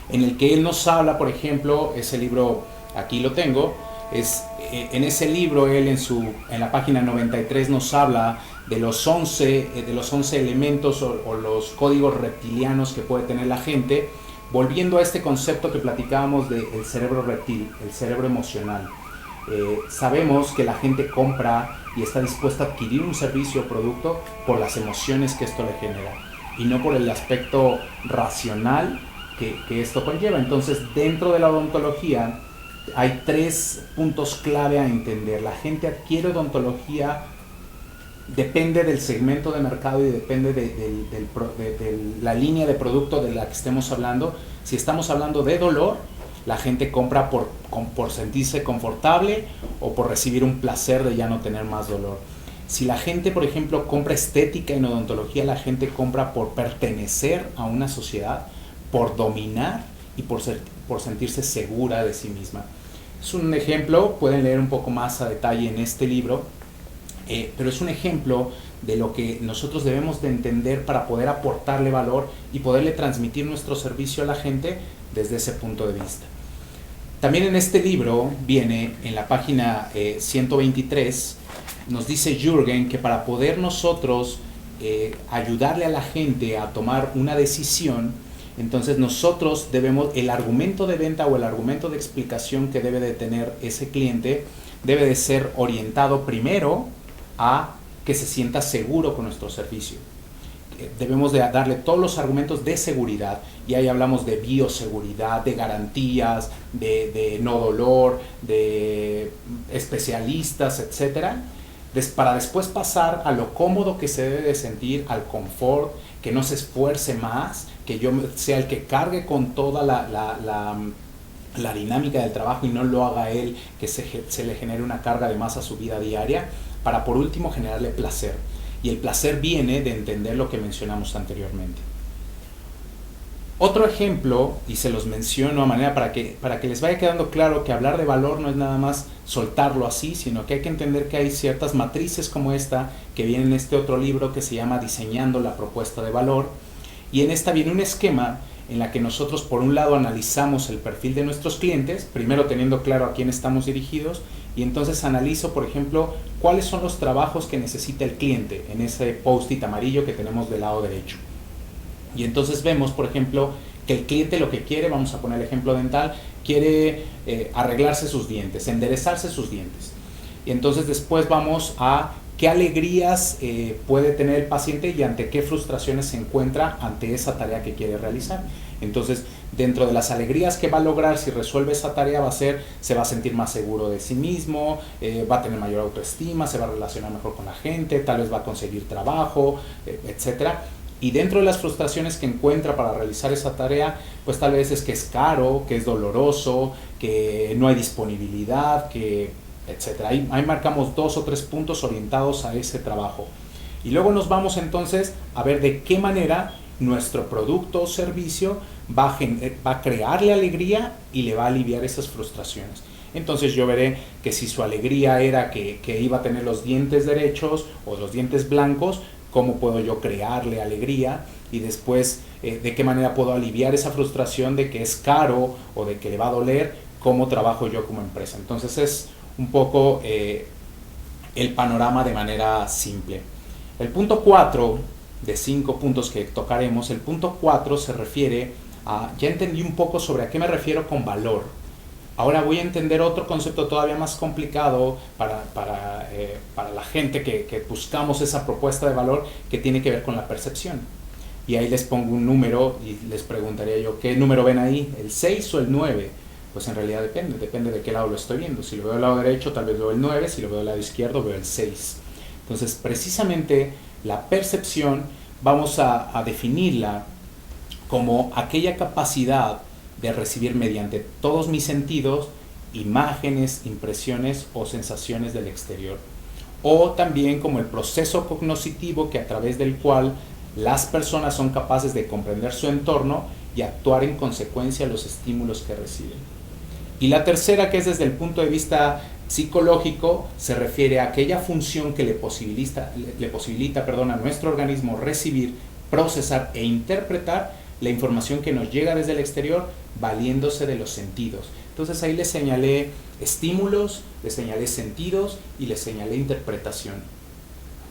en el que él nos habla, por ejemplo, ese libro aquí lo tengo, en ese libro él en la página 93 nos habla de los 11 elementos o los códigos reptilianos que puede tener la gente, volviendo a este concepto que platicábamos del cerebro reptil, el cerebro emocional. Sabemos que la gente compra y está dispuesta a adquirir un servicio o producto por las emociones que esto le genera y no por el aspecto racional que esto conlleva. Entonces, dentro de la odontología hay 3 puntos clave a entender. La gente adquiere odontología, depende del segmento de mercado y depende de la línea de producto de la que estemos hablando. Si estamos hablando de dolor, la gente compra por sentirse confortable o por recibir un placer de ya no tener más dolor. Si la gente, por ejemplo, compra estética en odontología, la gente compra por pertenecer a una sociedad, por dominar y por sentirse segura de sí misma. Es un ejemplo, pueden leer un poco más a detalle en este libro, pero es un ejemplo de lo que nosotros debemos de entender para poder aportarle valor y poderle transmitir nuestro servicio a la gente desde ese punto de vista. También en este libro viene, en la página 123, nos dice Jürgen que para poder nosotros ayudarle a la gente a tomar una decisión, entonces nosotros debemos, el argumento de venta o el argumento de explicación que debe de tener ese cliente debe de ser orientado primero a que se sienta seguro con nuestro servicio. Debemos de darle todos los argumentos de seguridad, y ahí hablamos de bioseguridad, de garantías, de no dolor, de especialistas, etc. Para después pasar a lo cómodo que se debe de sentir, al confort, que no se esfuerce más, que yo sea el que cargue con toda la dinámica del trabajo y no lo haga él, que se le genere una carga de más a su vida diaria, para por último generarle placer. Y el placer viene de entender lo que mencionamos anteriormente. Otro ejemplo, y se los menciono a manera para que les vaya quedando claro que hablar de valor no es nada más soltarlo así, sino que hay que entender que hay ciertas matrices como esta que viene en este otro libro que se llama Diseñando la propuesta de valor, y en esta viene un esquema en la que nosotros por un lado analizamos el perfil de nuestros clientes, primero teniendo claro a quién estamos dirigidos, y entonces analizo, por ejemplo, cuáles son los trabajos que necesita el cliente en ese post-it amarillo que tenemos del lado derecho. Y entonces vemos, por ejemplo, que el cliente lo que quiere, vamos a poner el ejemplo dental, quiere arreglarse sus dientes, enderezarse sus dientes. Y entonces después vamos a qué alegrías puede tener el paciente y ante qué frustraciones se encuentra ante esa tarea que quiere realizar. Entonces, dentro de las alegrías que va a lograr si resuelve esa tarea se va a sentir más seguro de sí mismo, va a tener mayor autoestima, se va a relacionar mejor con la gente, tal vez va a conseguir trabajo, etcétera. Y dentro de las frustraciones que encuentra para realizar esa tarea, pues tal vez es que es caro, que es doloroso, que no hay disponibilidad, que etcétera. Ahí marcamos 2 o 3 puntos orientados a ese trabajo. Y luego nos vamos entonces a ver de qué manera nuestro producto o servicio va a crearle alegría y le va a aliviar esas frustraciones. Entonces yo veré que si su alegría era que iba a tener los dientes derechos o los dientes blancos, cómo puedo yo crearle alegría y después de qué manera puedo aliviar esa frustración de que es caro o de que le va a doler, cómo trabajo yo como empresa. Entonces es un poco el panorama de manera simple. El punto 4 de 5 puntos que tocaremos, el punto 4 se refiere a, ya entendí un poco sobre a qué me refiero con valor. Ahora voy a entender otro concepto todavía más complicado para la gente que buscamos esa propuesta de valor que tiene que ver con la percepción. Y ahí les pongo un número y les preguntaría yo, ¿qué número ven ahí? ¿El 6 o el 9? Pues en realidad depende de qué lado lo estoy viendo. Si lo veo del lado derecho, tal vez veo el 9, si lo veo del lado izquierdo, veo el 6. Entonces, precisamente la percepción vamos a definirla como aquella capacidad de recibir mediante todos mis sentidos imágenes, impresiones o sensaciones del exterior. O también como el proceso cognoscitivo que a través del cual las personas son capaces de comprender su entorno y actuar en consecuencia a los estímulos que reciben. Y la tercera, que es desde el punto de vista psicológico, se refiere a aquella función que le posibilita a nuestro organismo recibir, procesar e interpretar la información que nos llega desde el exterior valiéndose de los sentidos. Entonces ahí les señalé estímulos, les señalé sentidos y les señalé interpretación.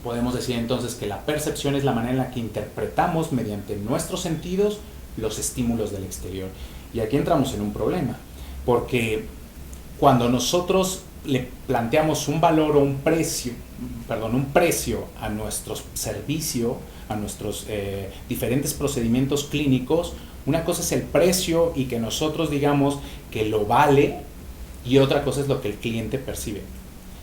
Podemos decir entonces que la percepción es la manera en la que interpretamos mediante nuestros sentidos los estímulos del exterior. Y aquí entramos en un problema, porque cuando nosotros le planteamos un valor o un precio a nuestro servicio, a nuestros diferentes procedimientos clínicos, una cosa es el precio y que nosotros digamos que lo vale, y otra cosa es lo que el cliente percibe.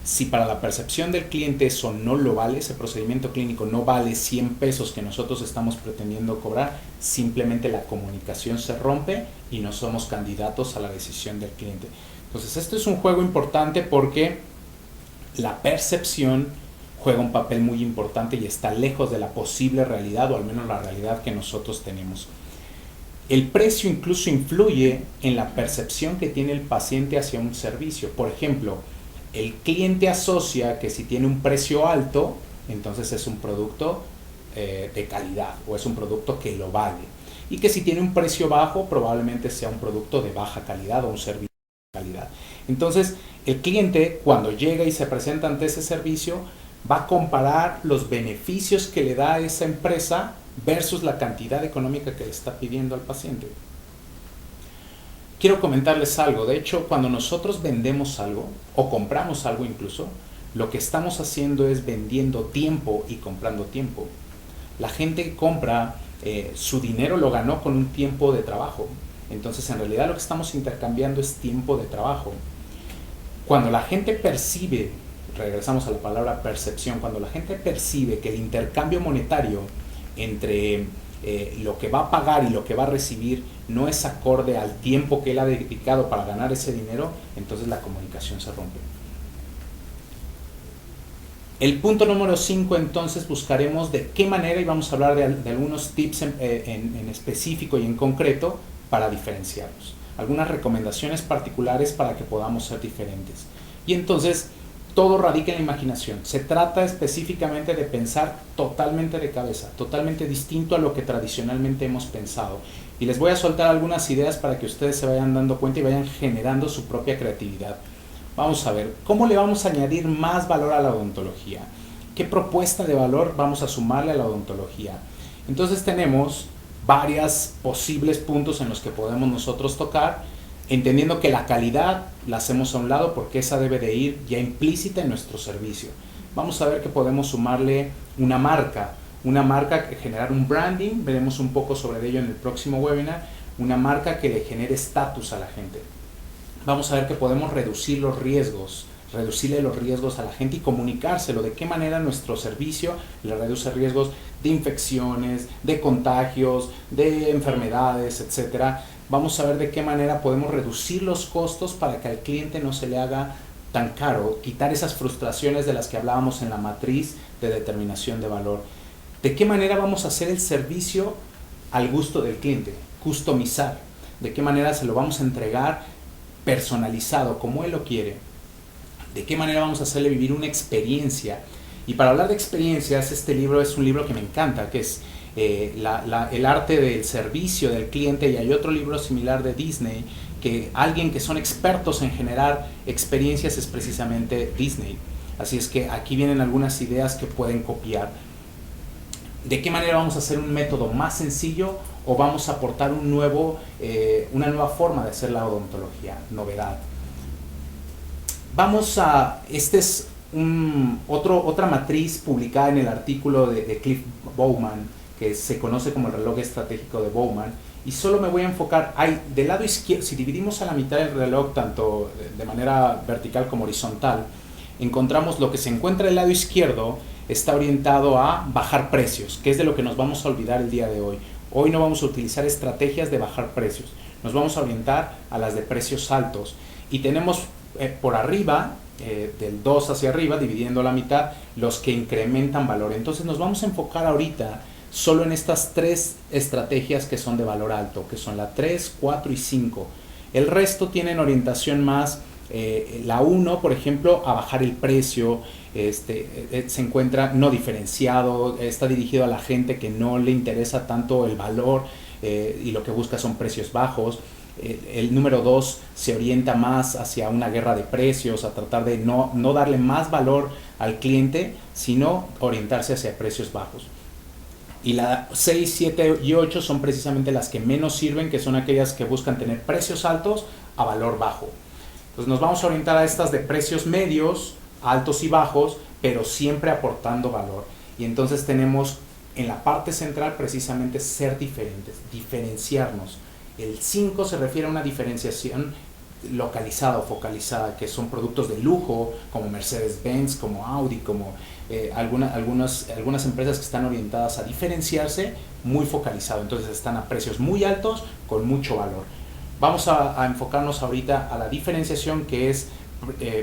Si para la percepción del cliente eso no lo vale, ese procedimiento clínico no vale 100 pesos que nosotros estamos pretendiendo cobrar, simplemente la comunicación se rompe y no somos candidatos a la decisión del cliente. Entonces esto es un juego importante porque la percepción juega un papel muy importante y está lejos de la posible realidad, o al menos la realidad que nosotros tenemos. El precio incluso influye en la percepción que tiene el paciente hacia un servicio. Por ejemplo, el cliente asocia que si tiene un precio alto, entonces es un producto de calidad o es un producto que lo vale. Y que si tiene un precio bajo, probablemente sea un producto de baja calidad o un servicio de calidad. Entonces, el cliente cuando llega y se presenta ante ese servicio, va a comparar los beneficios que le da a esa empresa versus la cantidad económica que le está pidiendo al paciente. Quiero comentarles algo. De hecho, cuando nosotros vendemos algo o compramos algo incluso, lo que estamos haciendo es vendiendo tiempo y comprando tiempo. La gente compra, su dinero lo ganó con un tiempo de trabajo. Entonces, en realidad lo que estamos intercambiando es tiempo de trabajo. Cuando la gente percibe, regresamos a la palabra percepción, cuando la gente percibe que el intercambio monetario entre lo que va a pagar y lo que va a recibir no es acorde al tiempo que él ha dedicado para ganar ese dinero, entonces la comunicación se rompe. El punto número 5, entonces buscaremos de qué manera, y vamos a hablar de algunos tips en específico y en concreto para diferenciarlos. Algunas recomendaciones particulares para que podamos ser diferentes. Y entonces todo radica en la imaginación. Se trata específicamente de pensar totalmente de cabeza, totalmente distinto a lo que tradicionalmente hemos pensado. Y les voy a soltar algunas ideas para que ustedes se vayan dando cuenta y vayan generando su propia creatividad. Vamos a ver, ¿cómo le vamos a añadir más valor a la odontología? ¿Qué propuesta de valor vamos a sumarle a la odontología? Entonces tenemos varios posibles puntos en los que podemos nosotros tocar, entendiendo que la calidad la hacemos a un lado porque esa debe de ir ya implícita en nuestro servicio. Vamos a ver que podemos sumarle una marca, generar un branding, veremos un poco sobre ello en el próximo webinar, una marca que le genere estatus a la gente. Vamos a ver que podemos reducirle los riesgos a la gente y comunicárselo, de qué manera nuestro servicio le reduce riesgos de infecciones, de contagios, de enfermedades, etcétera. Vamos a ver de qué manera podemos reducir los costos para que al cliente no se le haga tan caro, quitar esas frustraciones de las que hablábamos en la matriz de determinación de valor. De qué manera vamos a hacer el servicio al gusto del cliente, customizar, de qué manera se lo vamos a entregar personalizado, como él lo quiere. De qué manera vamos a hacerle vivir una experiencia. Y para hablar de experiencias, este libro es un libro que me encanta, que es el arte del servicio del cliente, y hay otro libro similar de Disney, que alguien que son expertos en generar experiencias es precisamente Disney. Así es que aquí vienen algunas ideas que pueden copiar. ¿De qué manera vamos a hacer un método más sencillo o vamos a aportar una nueva forma de hacer la odontología, novedad? Esta es otra matriz publicada en el artículo de Cliff Bowman, que se conoce como el reloj estratégico de Bowman, y solo me voy a enfocar, del lado izquierdo, si dividimos a la mitad el reloj tanto de manera vertical como horizontal, encontramos lo que se encuentra del lado izquierdo está orientado a bajar precios, que es de lo que nos vamos a olvidar el día de hoy. Hoy no vamos a utilizar estrategias de bajar precios, nos vamos a orientar a las de precios altos, y tenemos por arriba, del 2 hacia arriba, dividiendo la mitad, los que incrementan valor. Entonces nos vamos a enfocar ahorita solo en estas 3 estrategias que son de valor alto, que son la 3, 4 y 5. El resto tienen orientación más, la 1, por ejemplo, a bajar el precio, se encuentra no diferenciado, está dirigido a la gente que no le interesa tanto el valor y lo que busca son precios bajos. El número 2 se orienta más hacia una guerra de precios, a tratar de no darle más valor al cliente, sino orientarse hacia precios bajos. Y la 6, 7 y 8 son precisamente las que menos sirven, que son aquellas que buscan tener precios altos a valor bajo. Entonces nos vamos a orientar a estas de precios medios, altos y bajos, pero siempre aportando valor. Y entonces tenemos en la parte central precisamente ser diferentes, diferenciarnos. El 5 se refiere a una diferenciación localizada o focalizada, que son productos de lujo como Mercedes-Benz, como Audi, como algunas empresas que están orientadas a diferenciarse muy focalizado. Entonces están a precios muy altos con mucho valor. Vamos a enfocarnos ahorita a la diferenciación, que es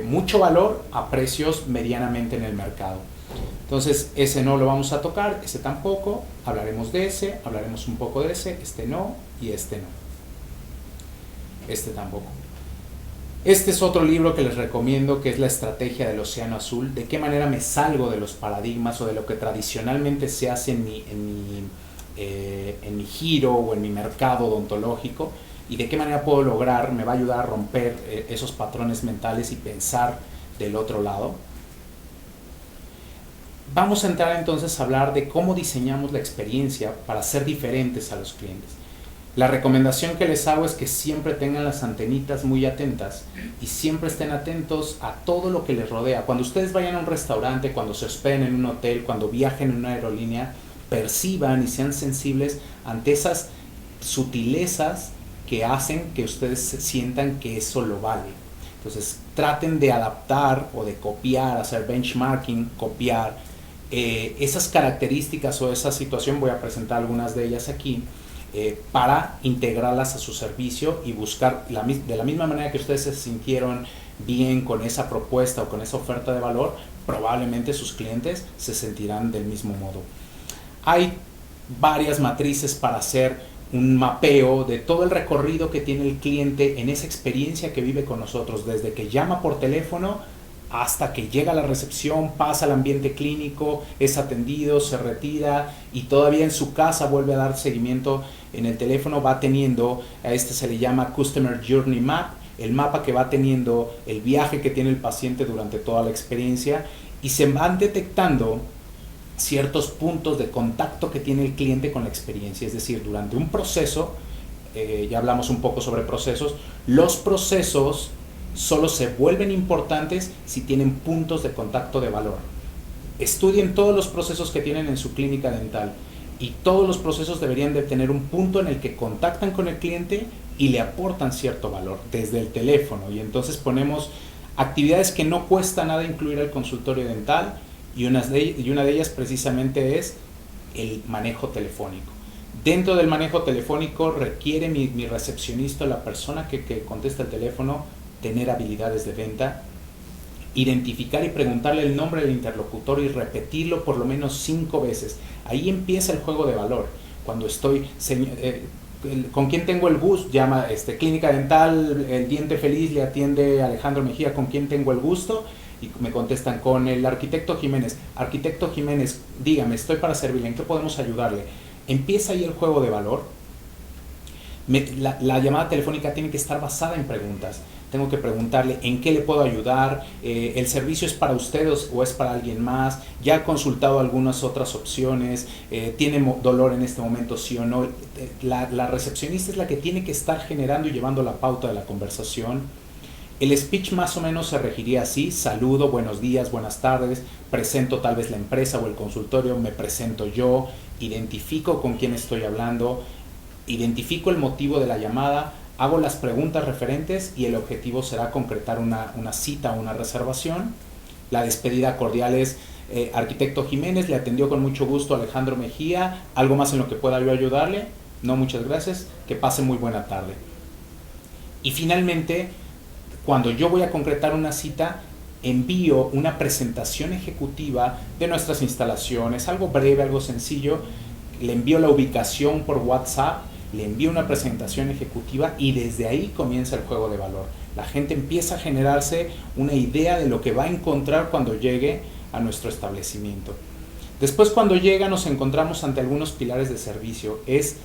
mucho valor a precios medianamente en el mercado. Entonces ese no lo vamos a tocar, ese tampoco, hablaremos de ese, hablaremos un poco de ese, este no y este no. Este tampoco. Este es otro libro que les recomiendo, que es La estrategia del océano azul. De qué manera me salgo de los paradigmas o de lo que tradicionalmente se hace en mi giro o en mi mercado odontológico, y de qué manera puedo lograr, me va a ayudar a romper esos patrones mentales y pensar del otro lado. Vamos a entrar entonces a hablar de cómo diseñamos la experiencia para ser diferentes a los clientes. La recomendación que les hago es que siempre tengan las antenitas muy atentas y siempre estén atentos a todo lo que les rodea. Cuando ustedes vayan a un restaurante, cuando se hospeden en un hotel, cuando viajen en una aerolínea, perciban y sean sensibles ante esas sutilezas que hacen que ustedes sientan que eso lo vale. Entonces traten de adaptar o de copiar, hacer benchmarking, copiar esas características o esa situación. Voy a presentar algunas de ellas aquí para integrarlas a su servicio y buscar de la misma manera que ustedes se sintieron bien con esa propuesta o con esa oferta de valor, probablemente sus clientes se sentirán del mismo modo. Hay varias matrices para hacer un mapeo de todo el recorrido que tiene el cliente en esa experiencia que vive con nosotros, desde que llama por teléfono hasta que llega a la recepción, pasa al ambiente clínico, es atendido, se retira y todavía en su casa vuelve a dar seguimiento en el teléfono. Va teniendo, a este se le llama Customer Journey Map, el mapa que va teniendo el viaje que tiene el paciente durante toda la experiencia, y se van detectando ciertos puntos de contacto que tiene el cliente con la experiencia. Es decir, durante un proceso, ya hablamos un poco sobre procesos, los procesos solo se vuelven importantes si tienen puntos de contacto de valor. Estudien todos los procesos que tienen en su clínica dental y todos los procesos deberían de tener un punto en el que contactan con el cliente y le aportan cierto valor desde el teléfono. Y entonces ponemos actividades que no cuesta nada incluir al consultorio dental, y una de ellas precisamente es el manejo telefónico. Dentro del manejo telefónico requiere mi recepcionista, la persona que contesta el teléfono, tener habilidades de venta, identificar y preguntarle el nombre del interlocutor y repetirlo por lo menos 5 veces. Ahí empieza el juego de valor. Cuando estoy, ¿con quién tengo el gusto? Llama Clínica Dental, el Diente Feliz, le atiende Alejandro Mejía, ¿con quién tengo el gusto? Y me contestan, con el arquitecto Jiménez. Arquitecto Jiménez, dígame, estoy para servirle, ¿en qué podemos ayudarle? Empieza ahí el juego de valor. La llamada telefónica tiene que estar basada en preguntas. Tengo que preguntarle en qué le puedo ayudar, el servicio es para ustedes o es para alguien más, ya ha consultado algunas otras opciones, tiene dolor en este momento, sí o no. La recepcionista es la que tiene que estar generando y llevando la pauta de la conversación. El speech más o menos se regiría así: saludo, buenos días, buenas tardes, presento tal vez la empresa o el consultorio, me presento yo, identifico con quién estoy hablando, identifico el motivo de la llamada, hago las preguntas referentes y el objetivo será concretar una cita o una reservación. La despedida cordial es, arquitecto Jiménez, le atendió con mucho gusto Alejandro Mejía, ¿algo más en lo que pueda yo ayudarle? No, muchas gracias, que pase muy buena tarde. Y finalmente, cuando yo voy a concretar una cita, envío una presentación ejecutiva de nuestras instalaciones, algo breve, algo sencillo, le envío la ubicación por WhatsApp, le envío una presentación ejecutiva y desde ahí comienza el juego de valor. La gente empieza a generarse una idea de lo que va a encontrar cuando llegue a nuestro establecimiento. Después, cuando llega, nos encontramos ante algunos pilares de servicio. Es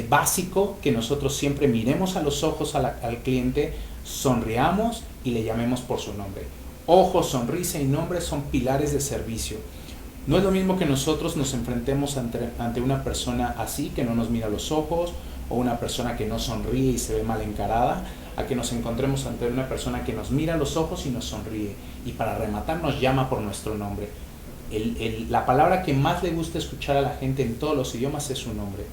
básico que nosotros siempre miremos a los ojos al cliente, sonriamos y le llamemos por su nombre. Ojos, sonrisa y nombre son pilares de servicio. No es lo mismo que nosotros nos enfrentemos ante una persona así, que no nos mira a los ojos, o una persona que no sonríe y se ve mal encarada, a que nos encontremos ante una persona que nos mira a los ojos y nos sonríe, y para rematar nos llama por nuestro nombre. La palabra que más le gusta escuchar a la gente en todos los idiomas es su nombre.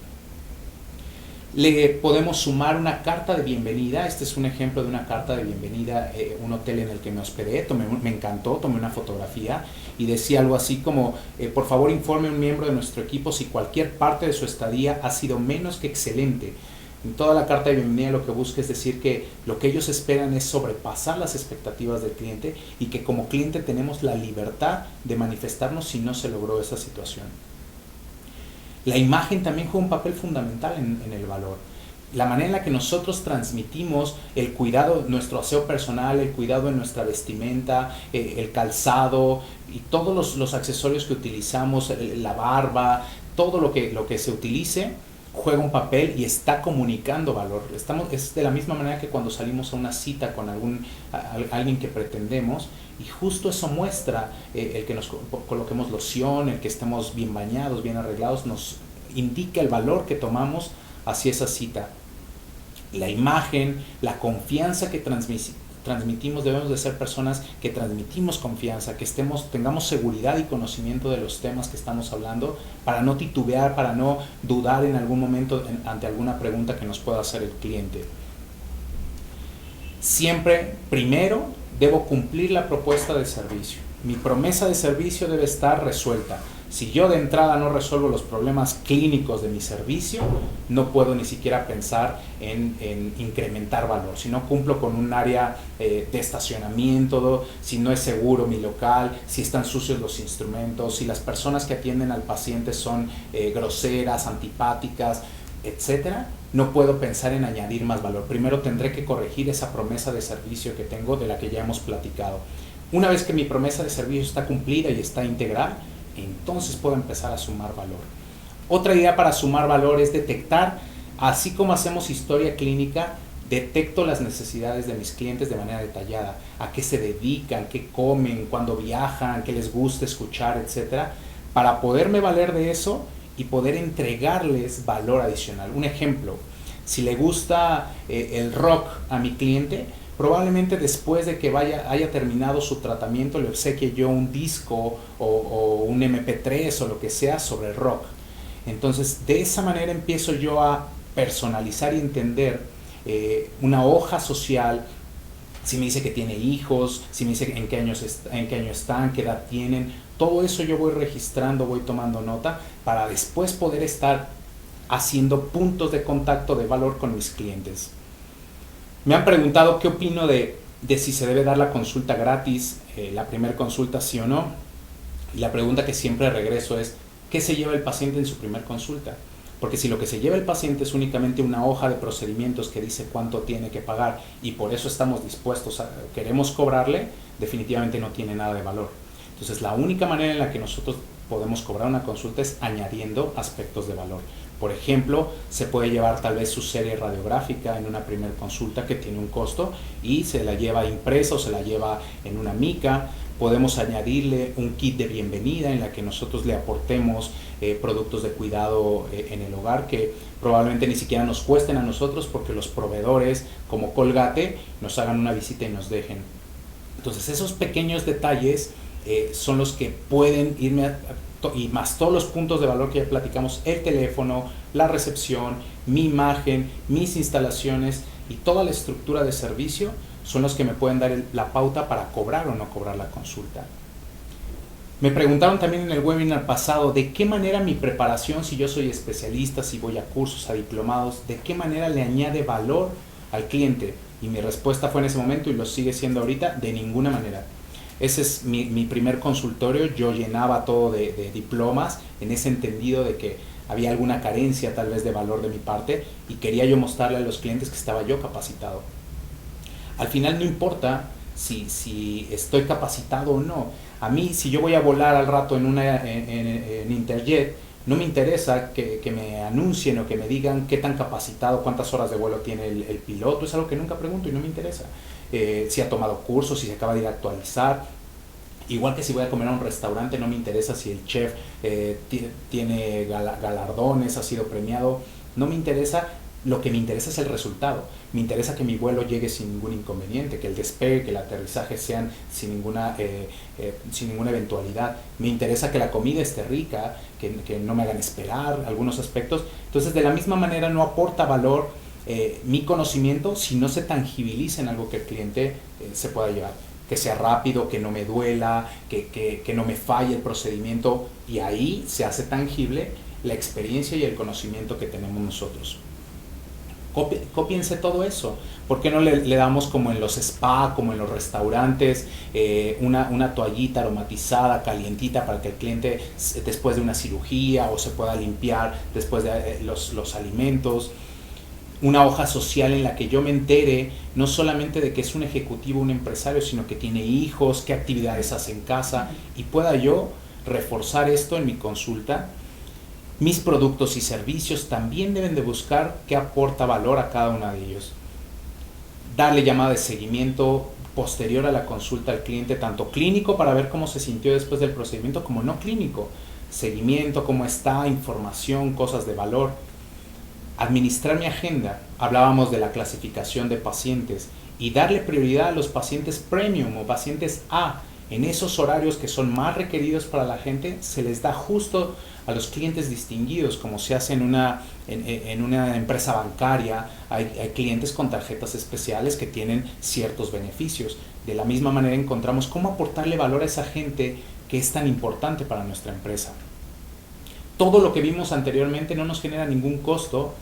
Le podemos sumar una carta de bienvenida. Este es un ejemplo de una carta de bienvenida, un hotel en el que me hospedé, me encantó, tomé una fotografía y decía algo así como, por favor informe a un miembro de nuestro equipo si cualquier parte de su estadía ha sido menos que excelente. En toda la carta de bienvenida lo que busca es decir que lo que ellos esperan es sobrepasar las expectativas del cliente y que como cliente tenemos la libertad de manifestarnos si no se logró esa situación. La imagen también juega un papel fundamental en el valor. La manera en la que nosotros transmitimos el cuidado, nuestro aseo personal, el cuidado en nuestra vestimenta, el calzado y todos los accesorios que utilizamos, la barba, todo lo que se utilice, juega un papel y está comunicando valor. Es de la misma manera que cuando salimos a una cita con alguien que pretendemos, y justo eso muestra el que nos coloquemos loción, el que estemos bien bañados, bien arreglados, nos indica el valor que tomamos hacia esa cita. La imagen, la confianza que transmitimos, debemos de ser personas que transmitimos confianza, que tengamos seguridad y conocimiento de los temas que estamos hablando, para no titubear, para no dudar en algún momento ante alguna pregunta que nos pueda hacer el cliente. Siempre, primero, debo cumplir la propuesta de servicio. Mi promesa de servicio debe estar resuelta. Si yo de entrada no resuelvo los problemas clínicos de mi servicio, no puedo ni siquiera pensar en incrementar valor. Si no cumplo con un área de estacionamiento, si no es seguro mi local, si están sucios los instrumentos, si las personas que atienden al paciente son groseras, antipáticas, etcétera, no puedo pensar en añadir más valor. Primero tendré que corregir esa promesa de servicio que tengo, de la que ya hemos platicado. Una vez que mi promesa de servicio está cumplida y está integral, entonces puedo empezar a sumar valor. Otra idea para sumar valor es detectar, así como hacemos historia clínica, detecto las necesidades de mis clientes de manera detallada, a qué se dedican, qué comen, cuándo viajan, qué les gusta escuchar, etcétera, para poderme valer de eso y poder entregarles valor adicional. Un ejemplo, si le gusta el rock a mi cliente, probablemente después de que haya terminado su tratamiento le obsequie yo un disco o un MP3 o lo que sea sobre rock. Entonces, de esa manera empiezo yo a personalizar y entender una hoja social. Si me dice que tiene hijos, si me dice en qué año están, qué edad tienen, todo eso yo voy registrando, voy tomando nota para después poder estar haciendo puntos de contacto de valor con mis clientes. Me han preguntado qué opino de si se debe dar la consulta gratis, la primera consulta sí o no, y la pregunta que siempre regreso es, ¿qué se lleva el paciente en su primera consulta? Porque si lo que se lleva el paciente es únicamente una hoja de procedimientos que dice cuánto tiene que pagar y por eso estamos dispuestos queremos cobrarle, definitivamente no tiene nada de valor. Entonces la única manera en la que nosotros podemos cobrar una consulta es añadiendo aspectos de valor. Por ejemplo, se puede llevar tal vez su serie radiográfica en una primera consulta que tiene un costo y se la lleva impresa o se la lleva en una mica. Podemos añadirle un kit de bienvenida en la que nosotros le aportemos productos de cuidado en el hogar que probablemente ni siquiera nos cuesten a nosotros porque los proveedores como Colgate nos hagan una visita y nos dejen. Entonces esos pequeños detalles son los que pueden irme y más todos los puntos de valor que ya platicamos, el teléfono, la recepción, mi imagen, mis instalaciones y toda la estructura de servicio son los que me pueden dar la pauta para cobrar o no cobrar la consulta. Me preguntaron también en el webinar pasado de qué manera mi preparación, si yo soy especialista, si voy a cursos, a diplomados, de qué manera le añade valor al cliente. Y mi respuesta fue en ese momento y lo sigue siendo ahorita, de ninguna manera. Ese es mi primer consultorio, yo llenaba todo de diplomas en ese entendido de que había alguna carencia tal vez de valor de mi parte y quería yo mostrarle a los clientes que estaba yo capacitado. Al final no importa si estoy capacitado o no. A mí, si yo voy a volar al rato en Interjet, no me interesa que me anuncien o que me digan qué tan capacitado, cuántas horas de vuelo tiene el piloto. Es algo que nunca pregunto y no me interesa. Si ha tomado cursos, si se acaba de ir a actualizar. Igual que si voy a comer a un restaurante, no me interesa si el chef tiene galardones, ha sido premiado. No me interesa. Lo que me interesa es el resultado. Me interesa que mi vuelo llegue sin ningún inconveniente, que el despegue, que el aterrizaje sean sin ninguna eventualidad. Me interesa que la comida esté rica, que no me hagan esperar algunos aspectos. Entonces, de la misma manera, no aporta valor mi conocimiento si no se tangibiliza en algo que el cliente se pueda llevar. Que sea rápido, que no me duela, que no me falle el procedimiento. Y ahí se hace tangible la experiencia y el conocimiento que tenemos nosotros. Cópiense todo eso. ¿Por qué no le damos como en los spa, como en los restaurantes, una toallita aromatizada, calientita, para que el cliente después de una cirugía o se pueda limpiar después de los alimentos? Una hoja social en la que yo me entere no solamente de que es un ejecutivo, un empresario, sino que tiene hijos, qué actividades hace en casa y pueda yo reforzar esto en mi consulta. Mis productos y servicios también deben de buscar qué aporta valor a cada uno de ellos. Darle llamada de seguimiento posterior a la consulta al cliente, tanto clínico para ver cómo se sintió después del procedimiento, como no clínico. Seguimiento, cómo está, información, cosas de valor. Administrar mi agenda. Hablábamos de la clasificación de pacientes y darle prioridad a los pacientes premium o pacientes A. En esos horarios que son más requeridos para la gente, se les da justo a los clientes distinguidos, como se hace en una empresa bancaria. Hay clientes con tarjetas especiales que tienen ciertos beneficios. De la misma manera encontramos cómo aportarle valor a esa gente que es tan importante para nuestra empresa. Todo lo que vimos anteriormente no nos genera ningún costo,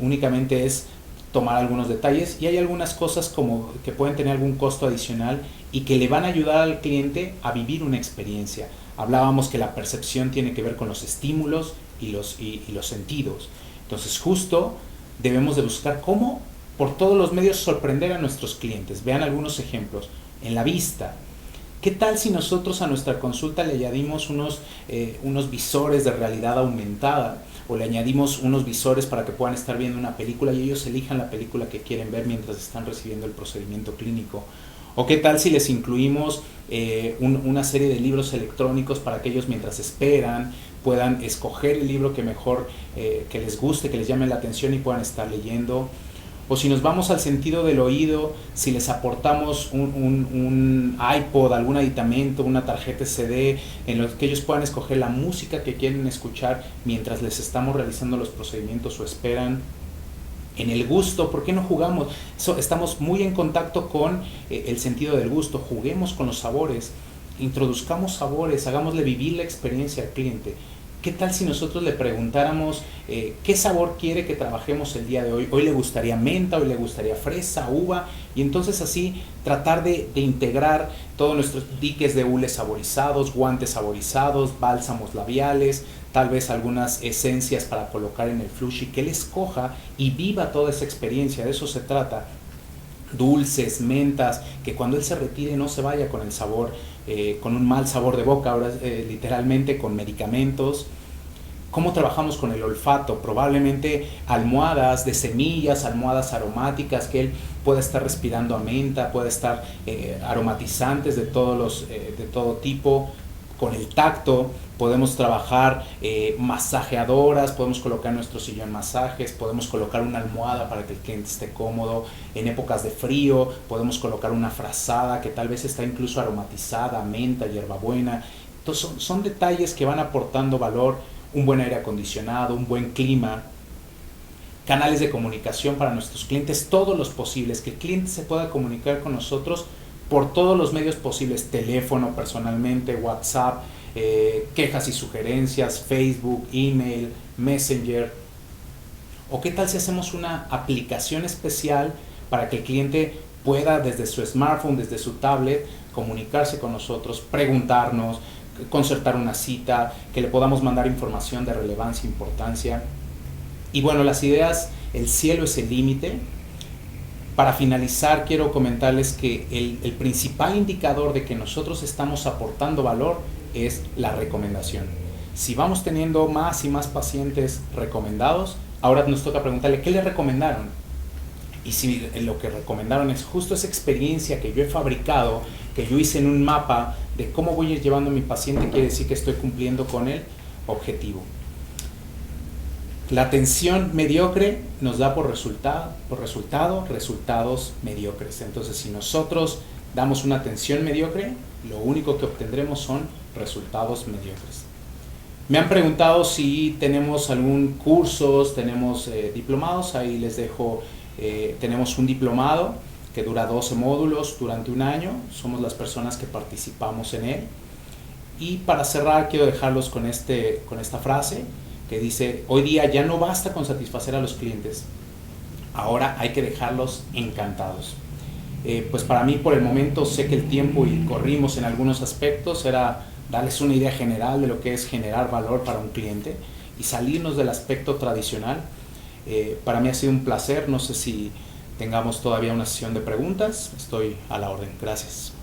únicamente es tomar algunos detalles y hay algunas cosas como que pueden tener algún costo adicional y que le van a ayudar al cliente a vivir una experiencia. Hablábamos que la percepción tiene que ver con los estímulos y los sentidos. Entonces justo debemos de buscar cómo por todos los medios sorprender a nuestros clientes. Vean algunos ejemplos. En la vista, ¿Qué tal si nosotros a nuestra consulta le añadimos unos visores de realidad aumentada? O le añadimos unos visores para que puedan estar viendo una película y ellos elijan la película que quieren ver mientras están recibiendo el procedimiento clínico. ¿O qué tal si les incluimos una serie de libros electrónicos para que ellos mientras esperan puedan escoger el libro que mejor, que les guste, que les llame la atención y puedan estar leyendo? O si nos vamos al sentido del oído, si les aportamos un iPod, algún aditamento, una tarjeta CD, en los que ellos puedan escoger la música que quieren escuchar mientras les estamos realizando los procedimientos o esperan. En el gusto, ¿por qué no jugamos? Estamos muy en contacto con el sentido del gusto. Juguemos con los sabores, introduzcamos sabores, hagámosle vivir la experiencia al cliente. ¿Qué tal si nosotros le preguntáramos qué sabor quiere que trabajemos el día de hoy? Hoy le gustaría menta, hoy le gustaría fresa, uva, y entonces así tratar de integrar todos nuestros diques de hule saborizados, guantes saborizados, bálsamos labiales, tal vez algunas esencias para colocar en el flushi, que él escoja y viva toda esa experiencia. De eso se trata. Dulces, mentas, que cuando él se retire no se vaya con el sabor, con un mal sabor de boca, ahora literalmente con medicamentos. ¿Cómo trabajamos con el olfato? Probablemente almohadas de semillas, almohadas aromáticas, que él pueda estar respirando a menta, pueda estar aromatizantes de todo tipo. Con el tacto podemos trabajar masajeadoras, podemos colocar nuestro sillón masajes, podemos colocar una almohada para que el cliente esté cómodo. En épocas de frío podemos colocar una frazada que tal vez está incluso aromatizada, menta, hierbabuena. Entonces son detalles que van aportando valor, un buen aire acondicionado, un buen clima, canales de comunicación para nuestros clientes, todos los posibles, que el cliente se pueda comunicar con nosotros por todos los medios posibles, teléfono personalmente, WhatsApp, quejas y sugerencias, Facebook, email, Messenger. ¿O qué tal si hacemos una aplicación especial para que el cliente pueda desde su smartphone, desde su tablet, comunicarse con nosotros, preguntarnos, concertar una cita, que le podamos mandar información de relevancia e importancia? Y bueno, las ideas, el cielo es el límite. Para finalizar, quiero comentarles que el principal indicador de que nosotros estamos aportando valor es la recomendación. Si vamos teniendo más y más pacientes recomendados, ahora nos toca preguntarle ¿qué le recomendaron? Y si lo que recomendaron es justo esa experiencia que yo he fabricado, que yo hice en un mapa de cómo voy a ir llevando a mi paciente, quiere decir que estoy cumpliendo con el objetivo. La atención mediocre nos da por resultado resultados mediocres. Entonces, si nosotros damos una atención mediocre, lo único que obtendremos son resultados mediocres. Me han preguntado si tenemos algún cursos, tenemos diplomados. Ahí les dejo, tenemos un diplomado que dura 12 módulos durante un año. Somos las personas que participamos en él. Y para cerrar, quiero dejarlos con esta frase que dice: hoy día ya no basta con satisfacer a los clientes, ahora hay que dejarlos encantados. Pues para mí, por el momento, sé que el tiempo y corrimos en algunos aspectos, era darles una idea general de lo que es generar valor para un cliente y salirnos del aspecto tradicional. Para mí ha sido un placer. No sé si tengamos todavía una sesión de preguntas. Estoy a la orden. Gracias.